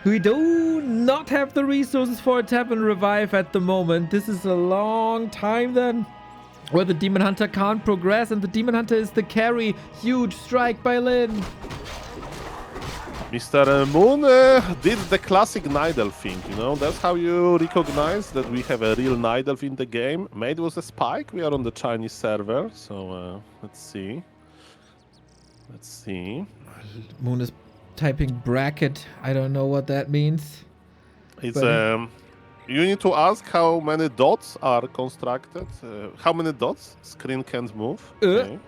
We do not have the resources for a tap and revive at the moment. This is a long time then, where the Demon Hunter can't progress, and the Demon Hunter is the carry. Huge strike by LYN. Mr. Moon did the classic Nidelf thing, you know? That's how you recognize that we have a real Nidelf in the game. Maybe it was a spike. We are on the Chinese server, so let's see. Moon is typing bracket. I don't know what that means. It's you need to ask how many dots are constructed. How many dots? Screen can't move. Okay.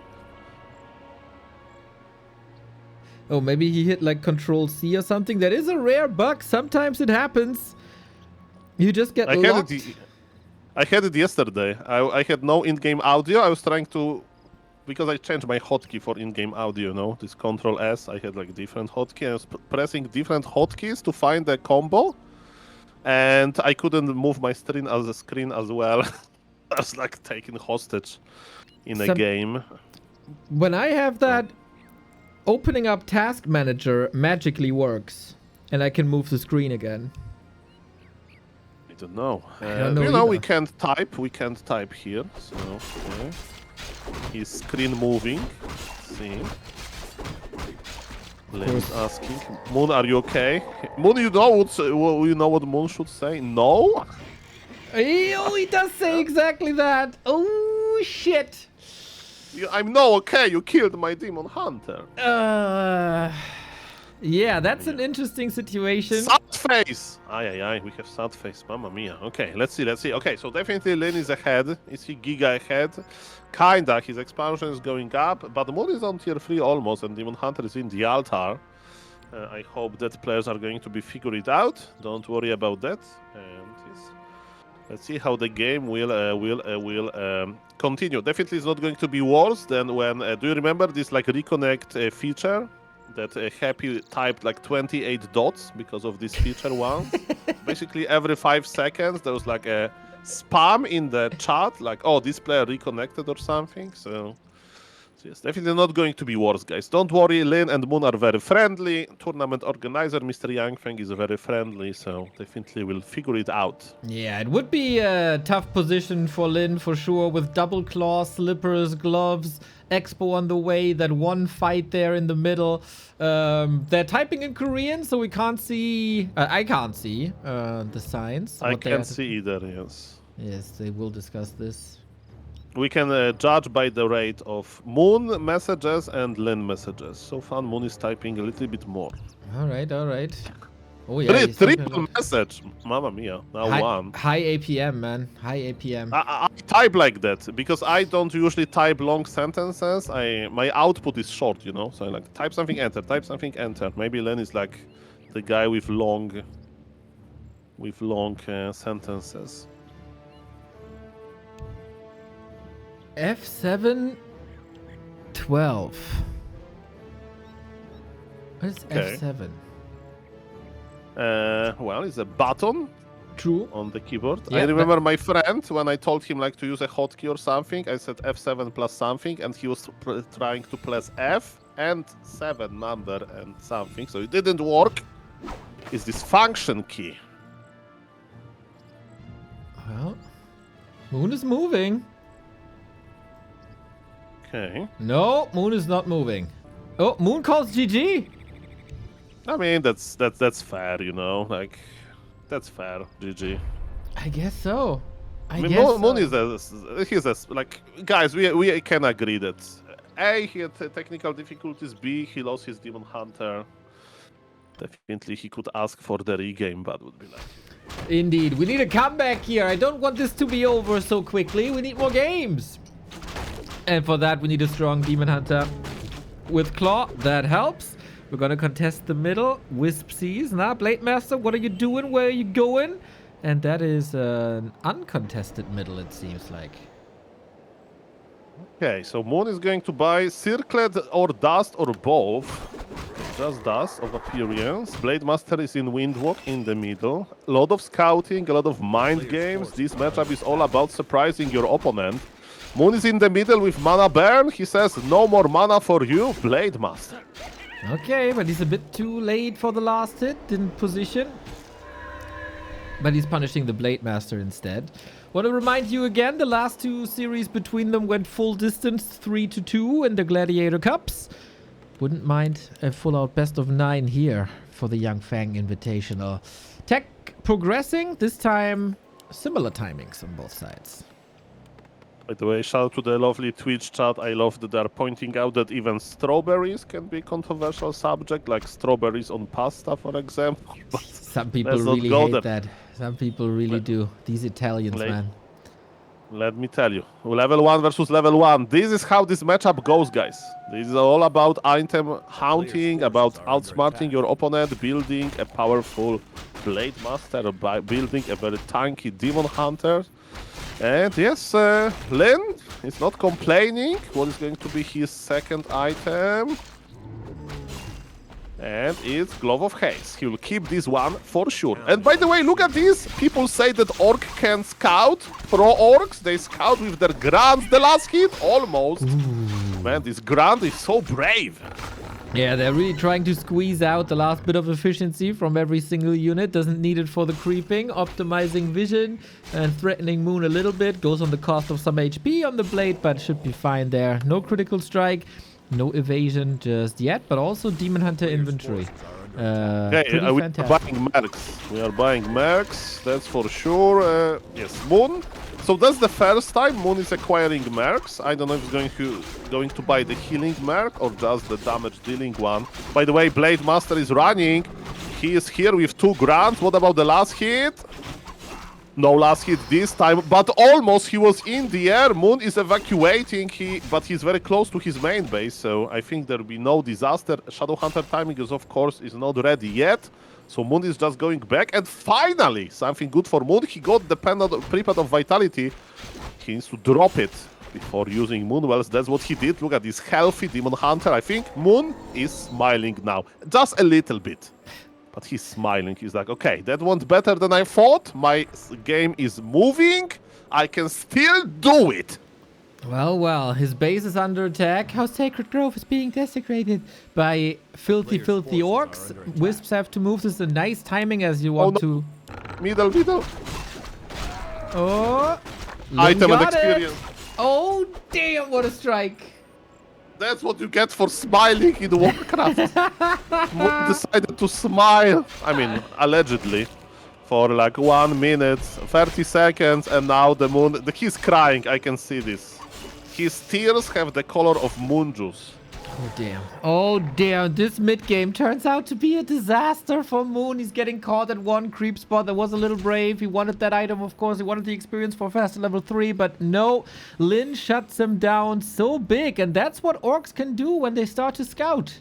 Oh, maybe he hit like Control C or something. That is a rare bug. Sometimes it happens. You just get locked. I had it yesterday. I had no in-game audio. I was trying to... Because I changed my hotkey for in-game audio, you know? This Control S, I had like different hotkey. I was pressing different hotkeys to find the combo. And I couldn't move my screen as well. I was like taken hostage in a game. When I have that, opening up Task Manager magically works. And I can move the screen again. I don't know. I don't know you know, we can't type here. So, okay. His screen moving. Let's see. Len's asking, Moon, are you okay? Moon, you know what Moon should say? No. Oh, he does say exactly that. Oh, shit. I'm no okay. You killed my demon hunter. Yeah, that's an interesting situation. Sad face. Aye. We have sad face. Mamma mia. Okay, let's see. Okay, so definitely LYN is ahead. Is he giga ahead? Kinda. His expansion is going up, but Moon is on tier 3 almost, and Demon Hunter is in the altar. I hope that players are going to be figured it out. Don't worry about that. And yes, let's see how the game will continue. Definitely, it's not going to be worse than when. Do you remember this like reconnect feature? That Happy typed like 28 dots because of this feature once. Basically, every 5 seconds there was like a spam in the chat, like, oh, this player reconnected or something. So yes, definitely not going to be worse, guys. Don't worry, LYN and Moon are very friendly. Tournament organizer, Mr. YangFeng, is very friendly, so definitely we'll figure it out. Yeah, it would be a tough position for LYN for sure, with double claw, slippers, gloves, Expo on the way, that one fight there in the middle. They're typing in Korean, so we can't see... I can't see the signs. I can't see either, yes. Yes, they will discuss this. We can judge by the rate of Moon messages and LYN messages. So far, Moon is typing a little bit more. All right. Oh, yeah. Triple message. Mamma mia. Now one. High APM, man. High APM. I type like that because I don't usually type long sentences. My output is short, you know. So I like type something, enter. Type something, enter. Maybe LYN is like the guy with long sentences. F7 12. What is F7? Well, it's a button. True. On the keyboard. Yeah, I remember my friend when I told him like to use a hotkey or something. I said F7 plus something, and he was trying to press F and 7 number and something. So it didn't work. It's this function key. Well, Moon is moving. Okay. No, Moon is not moving. Oh, Moon calls GG. I mean, that's fair, you know, like that's fair. GG. I guess so. I mean, Moon is like, guys, we can agree that A, he had technical difficulties. B, he lost his Demon Hunter. Definitely, he could ask for the regame, but would be like. Indeed, we need a comeback here. I don't want this to be over so quickly. We need more games. And for that, we need a strong Demon Hunter with Claw. That helps. We're going to contest the middle. Wisp sees. Now, Blade Master, what are you doing? Where are you going? And that is an uncontested middle, it seems like. Okay, so Moon is going to buy Circlet or Dust or both. Just Dust of Appearance. Blade Master is in Windwalk in the middle. A lot of scouting, a lot of mind games. This matchup is all about surprising your opponent. Moon is in the middle with Mana Burn. He says, no more mana for you, Blade Master. Okay, but he's a bit too late for the last hit. Didn't position. But he's punishing the Blade Master instead. Want to remind you again, the last 2 series between them went full distance, 3-2 in the Gladiator Cups. Wouldn't mind a full-out best of 9 here for the YangFeng Invitational. Tech progressing, this time similar timings on both sides. By the way, shout out to the lovely Twitch chat. I love that they're pointing out that even strawberries can be a controversial subject, like strawberries on pasta, for example. But some people really hate that. Some people really do. These Italians, man. Let me tell you. Level 1 versus level 1. This is how this matchup goes, guys. This is all about item hunting, about outsmarting your opponent, building a powerful Blade Master, by building a very tanky Demon Hunter. And yes, LYN is not complaining. What is going to be his second item? And it's Glove of Haze. He will keep this one for sure. And by the way, look at this. People say that Orc can scout. Pro Orcs, they scout with their Grunts the last hit. Almost. Ooh. Man, this Grunt is so brave. Yeah, they're really trying to squeeze out the last bit of efficiency from every single unit. Doesn't need it for the creeping. Optimizing vision and threatening Moon a little bit. Goes on the cost of some HP on the blade, but should be fine there. No critical strike, no evasion just yet, but also Demon Hunter inventory. Pretty we are fantastic. buying mercs. We are buying mercs, that's for sure. Yes, Moon. So that's the first time Moon is acquiring mercs. I don't know if he's going to buy the healing merc or just the damage dealing one. By the way, Blade Master is running. He is here with 2 grand. What about the last hit? No last hit this time, but almost he was in the air. Moon is evacuating, but he's very close to his main base, so I think there will be no disaster. Shadowhunter timing is, of course, not ready yet. So Moon is just going back, and finally, something good for Moon. He got the prepad of Vitality. He needs to drop it before using Moonwells. That's what he did. Look at this healthy Demon Hunter. I think Moon is smiling now, just a little bit. But he's smiling. He's like, okay, that went better than I thought. My game is moving. I can still do it. Well, his base is under attack. How Sacred Grove is being desecrated by filthy orcs. Wisps have to move. This is a nice timing as you want to... Middle. Oh, item and experience. Oh, damn, what a strike. That's what you get for smiling in Warcraft. Moon decided to smile. I mean, allegedly. For like 1 minute, 30 seconds, and now the Moon... He's crying, I can see this. His tears have the color of moon juice. Oh damn, this mid-game turns out to be a disaster for Moon. He's getting caught at 1 creep spot. That was a little brave. He wanted that item, of course. He wanted the experience for faster level 3, but no. LYN shuts him down so big, and that's what orcs can do when they start to scout.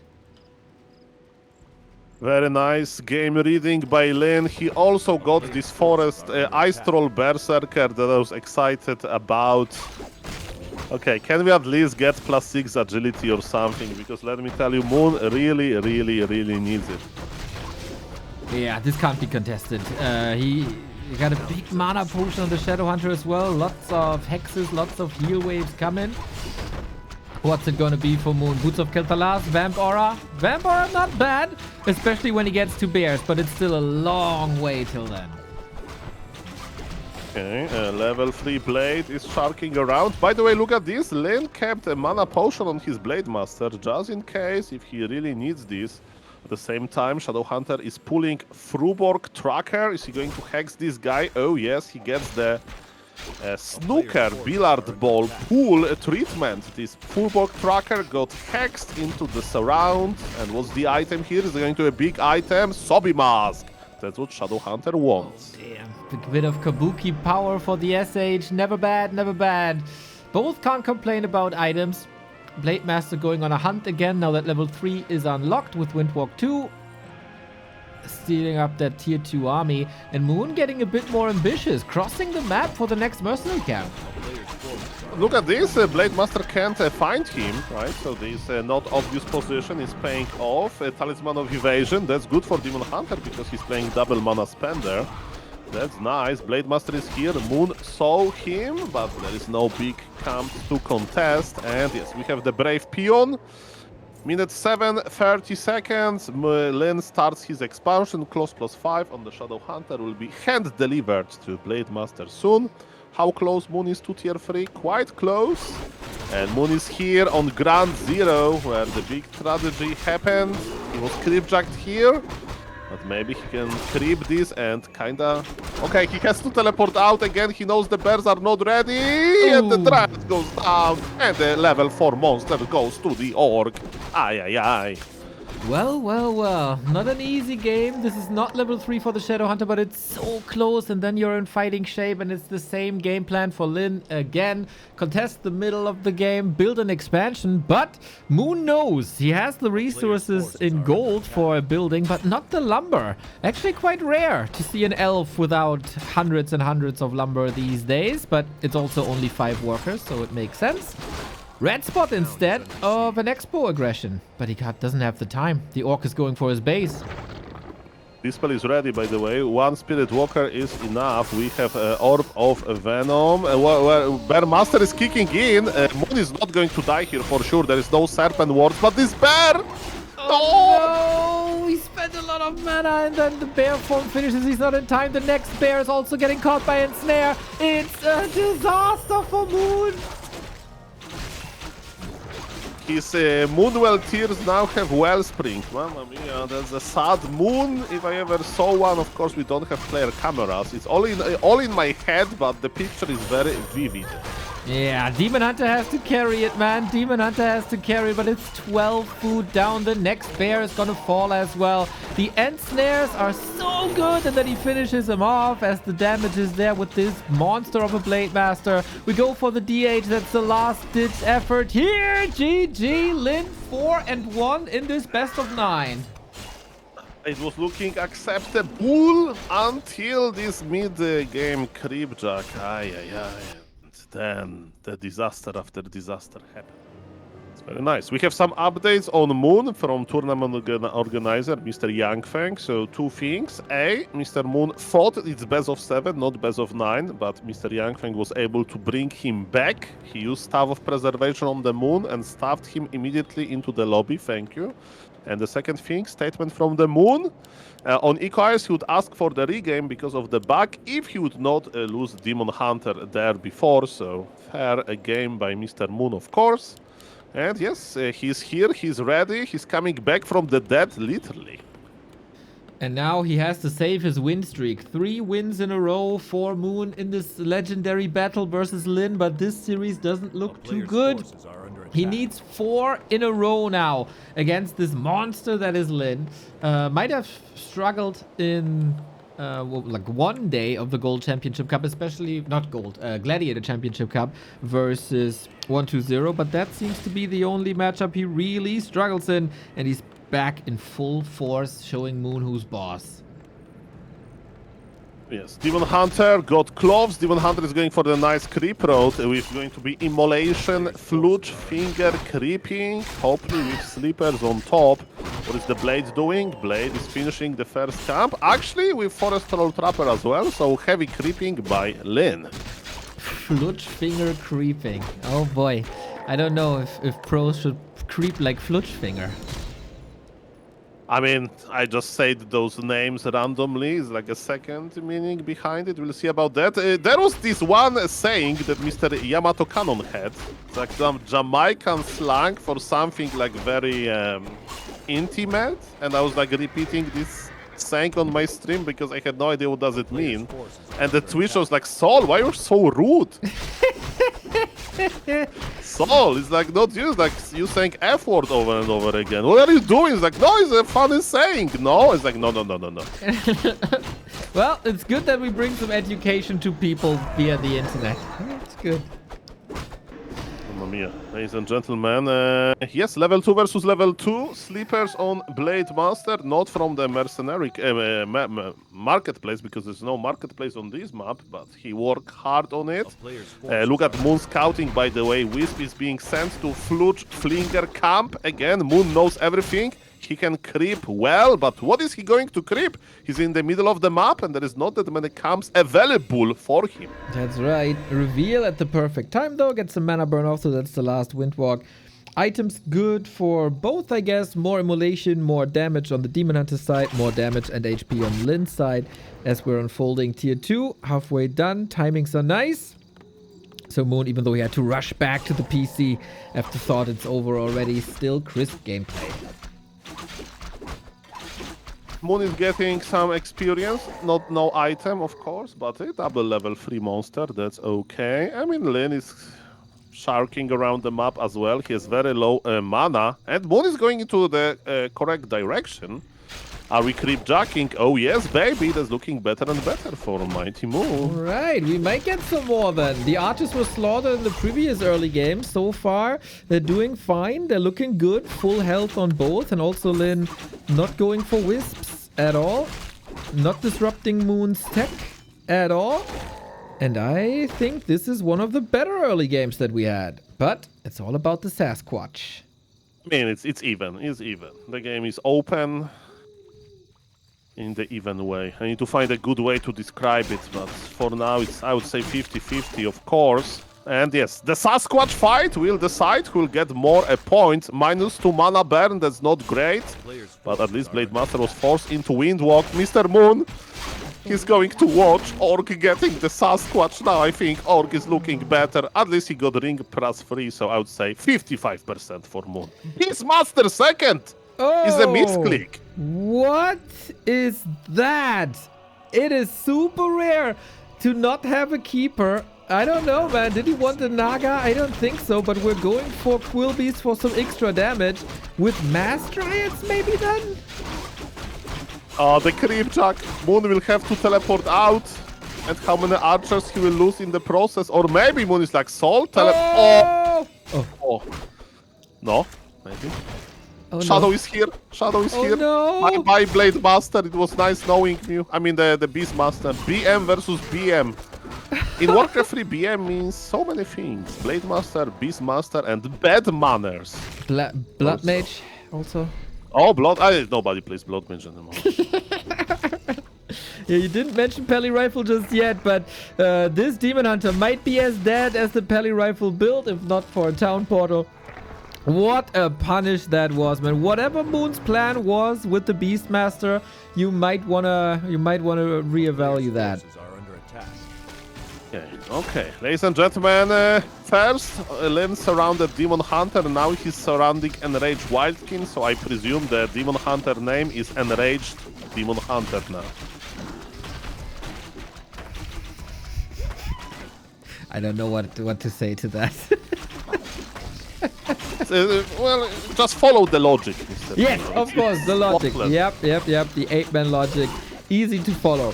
Very nice game reading by LYN. He also got this forest Ice Troll Berserker that I was excited about. Okay, can we at least get +6 agility or something? Because let me tell you, Moon really needs it. Yeah, this can't be contested. He got a big mana potion on the Shadowhunter as well. Lots of hexes, lots of heal waves coming. What's it gonna be for Moon? Boots of Kel'Thuzad, Vamp Aura. Vamp Aura not bad, especially when he gets to bears, but it's still a long way till then. Okay, level 3 Blade is sharking around. By the way, look at this. LYN kept a mana potion on his Blade Master, just in case if he really needs this. At the same time, Shadowhunter is pulling Fruborg Tracker. Is he going to hex this guy? Oh yes, he gets the snooker billiard ball pool treatment. This Fruborg Tracker got hexed into the surround. And what's the item here? Is going to a big item, Sobi Mask. That's what Shadowhunter wants. Damn. A bit of Kabuki power for the SH. Never bad, never bad. Both can't complain about items. Blade Master going on a hunt again now that level 3 is unlocked with Windwalk 2. Stealing up that tier 2 army. And Moon getting a bit more ambitious. Crossing the map for the next mercenary camp. Look at this. Blade Master can't find him, right? So this not obvious position is paying off. Talisman of Evasion. That's good for Demon Hunter because he's playing double mana spender. That's nice. Blade Master is here. Moon saw him, but there is no big camp to contest. And yes, we have the Brave Peon. Minute 7, 30 seconds. LYN starts his expansion. Close +5 on the Shadowhunter will be hand-delivered to Blade Master soon. How close Moon is to tier 3? Quite close. And Moon is here on Ground Zero, where the big tragedy happened. He was creepjacked here. But maybe he can creep this and kinda... Okay, he has to teleport out again. He knows the bears are not ready. Ooh. And the dragon goes down. And the level 4 monster goes to the orc. Aye. Well. Not an easy game. This is not level 3 for the Shadowhunter, but it's so close. And then you're in fighting shape. And it's the same game plan for LYN again. Contest the middle of the game. Build an expansion. But Moon knows he has the resources in gold for a building, but not the lumber. Actually quite rare to see an elf without hundreds and hundreds of lumber these days. But it's also only 5 workers, so it makes sense. Red spot instead of an expo aggression. But he doesn't have the time. The orc is going for his base. This spell is ready, by the way. 1 Spirit Walker is enough. We have Orb of Venom. Bear Master is kicking in. Moon is not going to die here for sure. There is no Serpent Wards, but this bear! Oh no! He spent a lot of mana and then the bear form finishes. He's not in time. The next bear is also getting caught by Ensnare. It's a disaster for Moon. His Moonwell tears now have Wellspring. Mamma mia, that's a sad moon if I ever saw one. Of course, we don't have player cameras. It's all in my head, but the picture is very vivid. Yeah, Demon Hunter has to carry it, man. Demon Hunter has to carry it, but it's 12 food down. The next bear is gonna fall as well. The end snares are so good, and then he finishes him off as the damage is there with this monster of a Blade Master. We go for the DH. That's the last-ditch effort here. GG, LYN 4-1 in this best of 9. It was looking acceptable until this mid-game creepjack. Ay. Then the disaster after disaster happened. It's very nice. We have some updates on Moon from tournament organizer, Mr. YangFeng. So 2 things. A, Mr. Moon thought it's best of 7, not best of 9, but Mr. YangFeng was able to bring him back. He used Staff of Preservation on the Moon and stuffed him immediately into the lobby. Thank you. And the second thing, statement from the Moon. On EQIs, he would ask for the regame because of the bug if he would not lose Demon Hunter there before. So fair game by Mr. Moon, of course. And yes, he's here, he's ready, he's coming back from the dead, literally. And now he has to save his win streak. 3 wins in a row for Moon in this legendary battle versus LYN, but this series doesn't look too good. He needs 4 in a row now against this monster that is LYN. Might have struggled in like one day of the Gold Championship Cup, especially, not Gold, Gladiator Championship Cup versus 1-2-0, but that seems to be the only matchup he really struggles in, and he's back in full force, showing Moon who's boss. Yes, Demon Hunter got cloves. Demon Hunter is going for the nice creep road with going to be Immolation, Flutch, Finger, creeping, hopefully with Sleepers on top. What is the Blade doing? Blade is finishing the first camp, actually with Forest Troll Trapper as well, so heavy creeping by LYN. Flutch Finger creeping. Oh boy. I don't know if pros should creep like Flutch Finger. I mean, I just said those names randomly. It's like a second meaning behind it. We'll see about that. There was this one saying that Mr. Yamato Cannon had. It's like some Jamaican slang for something like very intimate. And I was like repeating this saying on my stream because I had no idea what does it mean. And the Twitch was like, Sol, why are you so rude? Sol, it's like not used, like you saying F word over and over again. What are you doing? It's like, no, it's a funny saying. No, it's like, no. Well, it's good that we bring some education to people via the internet. It's good. Mamma mia, ladies and gentlemen. Yes, level 2 versus level 2. Sleepers on Blade Master, not from the mercenary marketplace, because there's no marketplace on this map, but he worked hard on it. Look at Moon scouting, by the way. Wisp is being sent to Flutch Flinger camp. Again, Moon knows everything. He can creep well, but what is he going to creep? He's in the middle of the map, and there is not that many camps available for him. That's right. Reveal at the perfect time, though. Get some mana burn off, so that's the last Windwalk. Items good for both, I guess. More immolation, more damage on the Demon Hunter side, more damage and HP on LYN's side as we're unfolding tier 2. Halfway done. Timings are nice. So Moon, even though he had to rush back to the PC after thought it's over already, still crisp gameplay. Moon is getting some experience, no item of course, but a double level 3 monster, that's okay. I mean, LYN is sharking around the map as well, he has very low mana, and Moon is going into the correct direction. Are we creep jacking? Oh yes, baby, that's looking better and better for Mighty Moon. Alright, we might get some more then. The archers were slaughtered in the previous early game. So far, they're doing fine. They're looking good. Full health on both. And also LYN not going for wisps at all. Not disrupting Moon's tech at all. And I think this is one of the better early games that we had. But it's all about the Sasquatch. I mean, it's even. The game is open. In the even way. I need to find a good way to describe it, but for now it's, I would say, 50-50, of course. And yes, the Sasquatch fight will decide who will get more points. -2 mana burn, that's not great, but at least Blade Master was forced into Windwalk. Mr. Moon He's going to watch Orc getting the Sasquatch. Now I think Orc is looking better. At least he got ring plus 3, so I would say 55% for Moon. Beastmaster second is a misclick. What is that? It is super rare to not have a keeper. I don't know, man. Did he want the Naga? I don't think so, but we're going for Quilbies for some extra damage. With Mass Dryads maybe then? The creep jack. Moon will have to teleport out. And how many archers he will lose in the process. Or maybe Moon is like Soul Oh! No, maybe. Oh, Shadow no. is here. Shadow is here. No. Bye, Blade Master. It was nice knowing you. I mean, the Beastmaster. BM versus BM. In Warcraft 3, BM means so many things. Blade Master, Beastmaster, and bad manners. Blood Mage also. Oh, Blood. Nobody plays Blood Mage anymore. Yeah, you didn't mention Pally Rifle just yet, but this Demon Hunter might be as dead as the Pally Rifle build, if not for a Town Portal. What a punish that was, man. Whatever Moon's plan was with the Beastmaster, you might wanna reevaluate that. Okay, ladies and gentlemen, first LYN surrounded Demon Hunter, now he's surrounding Enraged Wildkin, so I presume the Demon Hunter name is Enraged Demon Hunter now. I don't know what to say to that. Well, just follow the logic, Mr. Yes, Mino. of course, the logic. Spotless. Yep, the 8-man logic. Easy to follow.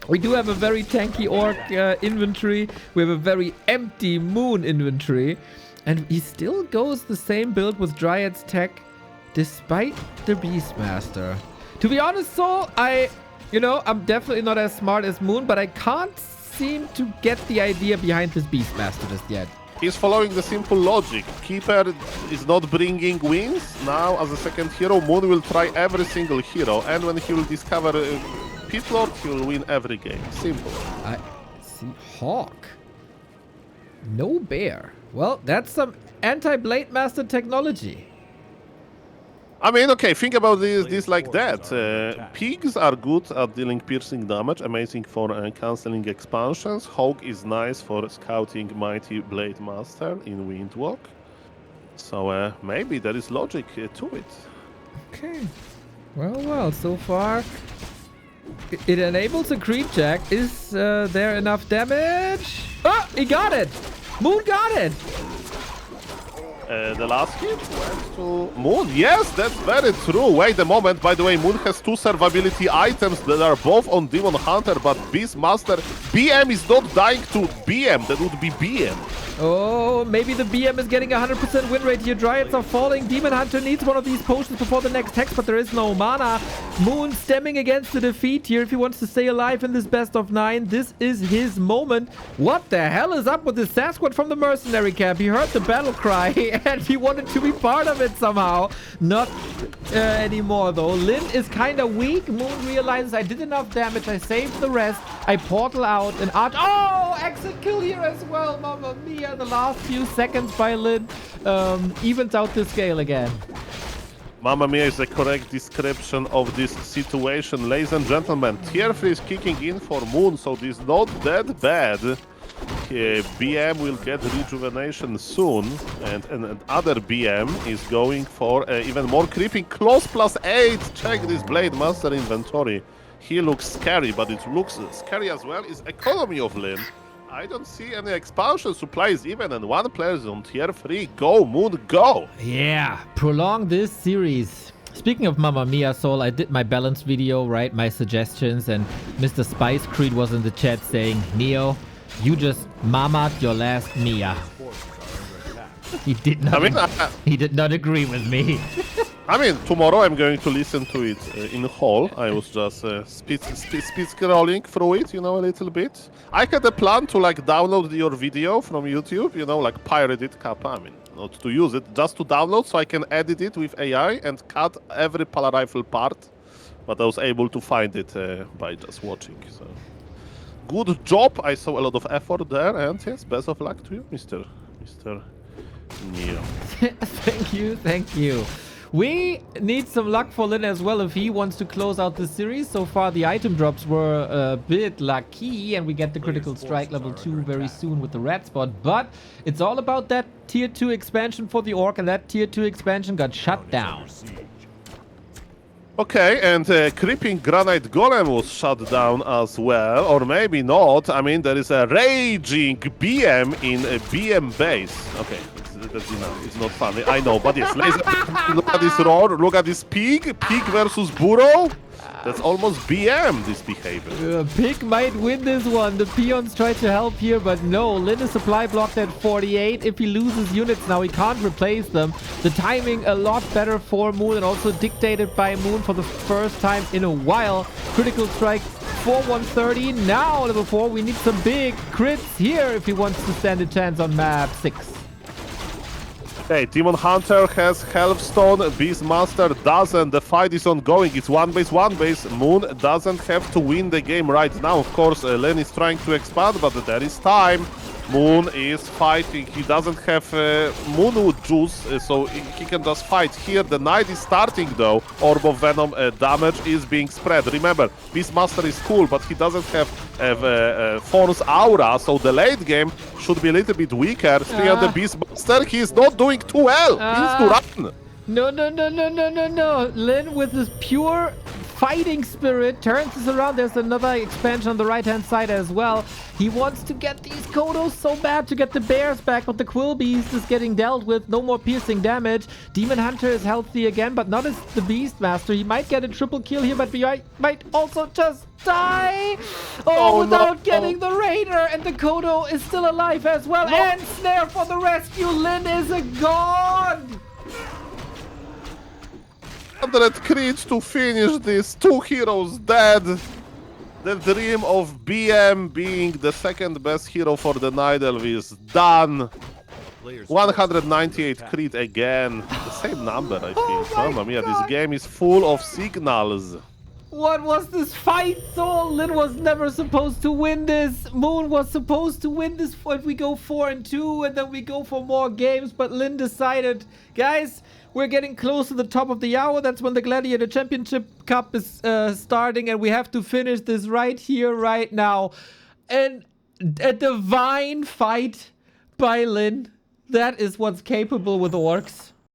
We do have a very tanky Orc inventory. We have a very empty Moon inventory. And he still goes the same build with Dryad's Tech, despite the Beastmaster. To be honest, Soul, I'm definitely not as smart as Moon, but I can't seem to get the idea behind this Beastmaster just yet. He's following the simple logic. Keeper is not bringing wins. Now, as a second hero, Moon will try every single hero. And when he will discover Pit Lord, he will win every game. Simple. I see Hawk. No bear. Well, that's some anti-Blade Master technology. I mean, okay, think about this like that. Pigs are good at dealing piercing damage, amazing for cancelling expansions. Hawk is nice for scouting Mighty Blade Master in Windwalk. So maybe there is logic to it. Okay. Well, so far it enables a creep jack. Is there enough damage? Oh, he got it! Moon got it! The last hit went to Moon. Yes, that's very true. Wait a moment. By the way, Moon has 2 survivability items that are both on Demon Hunter, but Beastmaster BM is not dying to BM. That would be BM. Oh, maybe the BM is getting 100% win rate here. Dryads are falling. Demon Hunter needs one of these potions before the next hex, but there is no mana. Moon stemming against the defeat here. If he wants to stay alive in this best of 9, this is his moment. What the hell is up with this Sasquatch from the mercenary camp? He heard the battle cry and he wanted to be part of it somehow. Not anymore though. LYN is kind of weak. Moon realizes I did enough damage. I saved the rest. I portal out and arch. Oh, exit kill here as well. Mamma mia. The last few seconds by LYN evens out the scale again. Mamma mia is the correct description of this situation. Ladies and gentlemen, tier 3 is kicking in for Moon, so this is not that bad. BM will get rejuvenation soon, and other BM is going for even more creeping. Close +8. Check this Blade Master inventory. He looks scary, but it looks scary as well is economy of LYN. I don't see any expansion supplies even, and 1 player is on tier 3. Go, Moon, go! Yeah, prolong this series. Speaking of Mamma Mia, Soul, I did my balance video, right? My suggestions, and Mr. Spice Creed was in the chat saying, Neo, you just mama'd your last Mia. He did not. He did not agree with me. I mean, tomorrow I'm going to listen to it in hall. I was just speed scrolling through it, a little bit. I had a plan to download your video from YouTube, pirate it, Kappa. I mean, not to use it, just to download so I can edit it with AI and cut every Pala Rifle part. But I was able to find it by just watching. So, good job. I saw a lot of effort there, and yes, best of luck to you, Mr. Neo. Thank you. We need some luck for LYN as well if he wants to close out the series. So far, the item drops were a bit lucky, and we get the critical strike level 2 very soon with the red spot. But it's all about that tier 2 expansion for the Orc, and that tier 2 expansion got shut down. Okay, and Creeping Granite Golem was shut down as well, or maybe not. I mean, there is a raging BM in a BM base. Okay, that's enough. It's not funny, I know, but yes, laser. Look at this roar, look at this pig versus burrow. That's almost BM, this behavior. Pig might win this one. The peons try to help here, but no. LYN is supply blocked at 48. If he loses units now, he can't replace them. The timing a lot better for Moon, and also dictated by Moon for the first time in a while. Critical strike for 130. Now, level 4, we need some big crits here if he wants to stand a chance on map 6. Okay, Demon Hunter has Healthstone, Beastmaster doesn't. The fight is ongoing. It's one base. Moon doesn't have to win the game right now. Of course, LYN is trying to expand, but there is time. Moon is fighting. He doesn't have Moonwood juice, so he can just fight here. The Knight is starting though. Orb of Venom damage is being spread. Remember, Beastmaster is cool, but he doesn't have Force Aura, so the late game should be a little bit weaker. Speaking of the Beastmaster, he's not doing too well. He needs to run. No. LYN with his pure fighting spirit turns this around. There's another expansion on the right-hand side as well. He wants to get these Kodos so bad to get the bears back, but the Quill Beast is getting dealt with. No more piercing damage. Demon Hunter is healthy again, but not as the Beastmaster. He might get a triple kill here, but we might also just die. Oh, without getting the Raider, and the Kodo is still alive as well. And Snare for the rescue. LYN is a god. 100 crits to finish this. 2 heroes dead. The dream of BM being the second best hero for the Night Elf is done. 198 crit again. The same number, I think. Mamma mia, this game is full of signals. What was this fight, Soul? LYN was never supposed to win this. Moon was supposed to win this if we go 4-2, and then we go for more games. But LYN decided, guys, we're getting close to the top of the hour. That's when the Gladiator Championship Cup is starting, and we have to finish this right here, right now. And a divine fight by LYN. That is what's capable with orcs.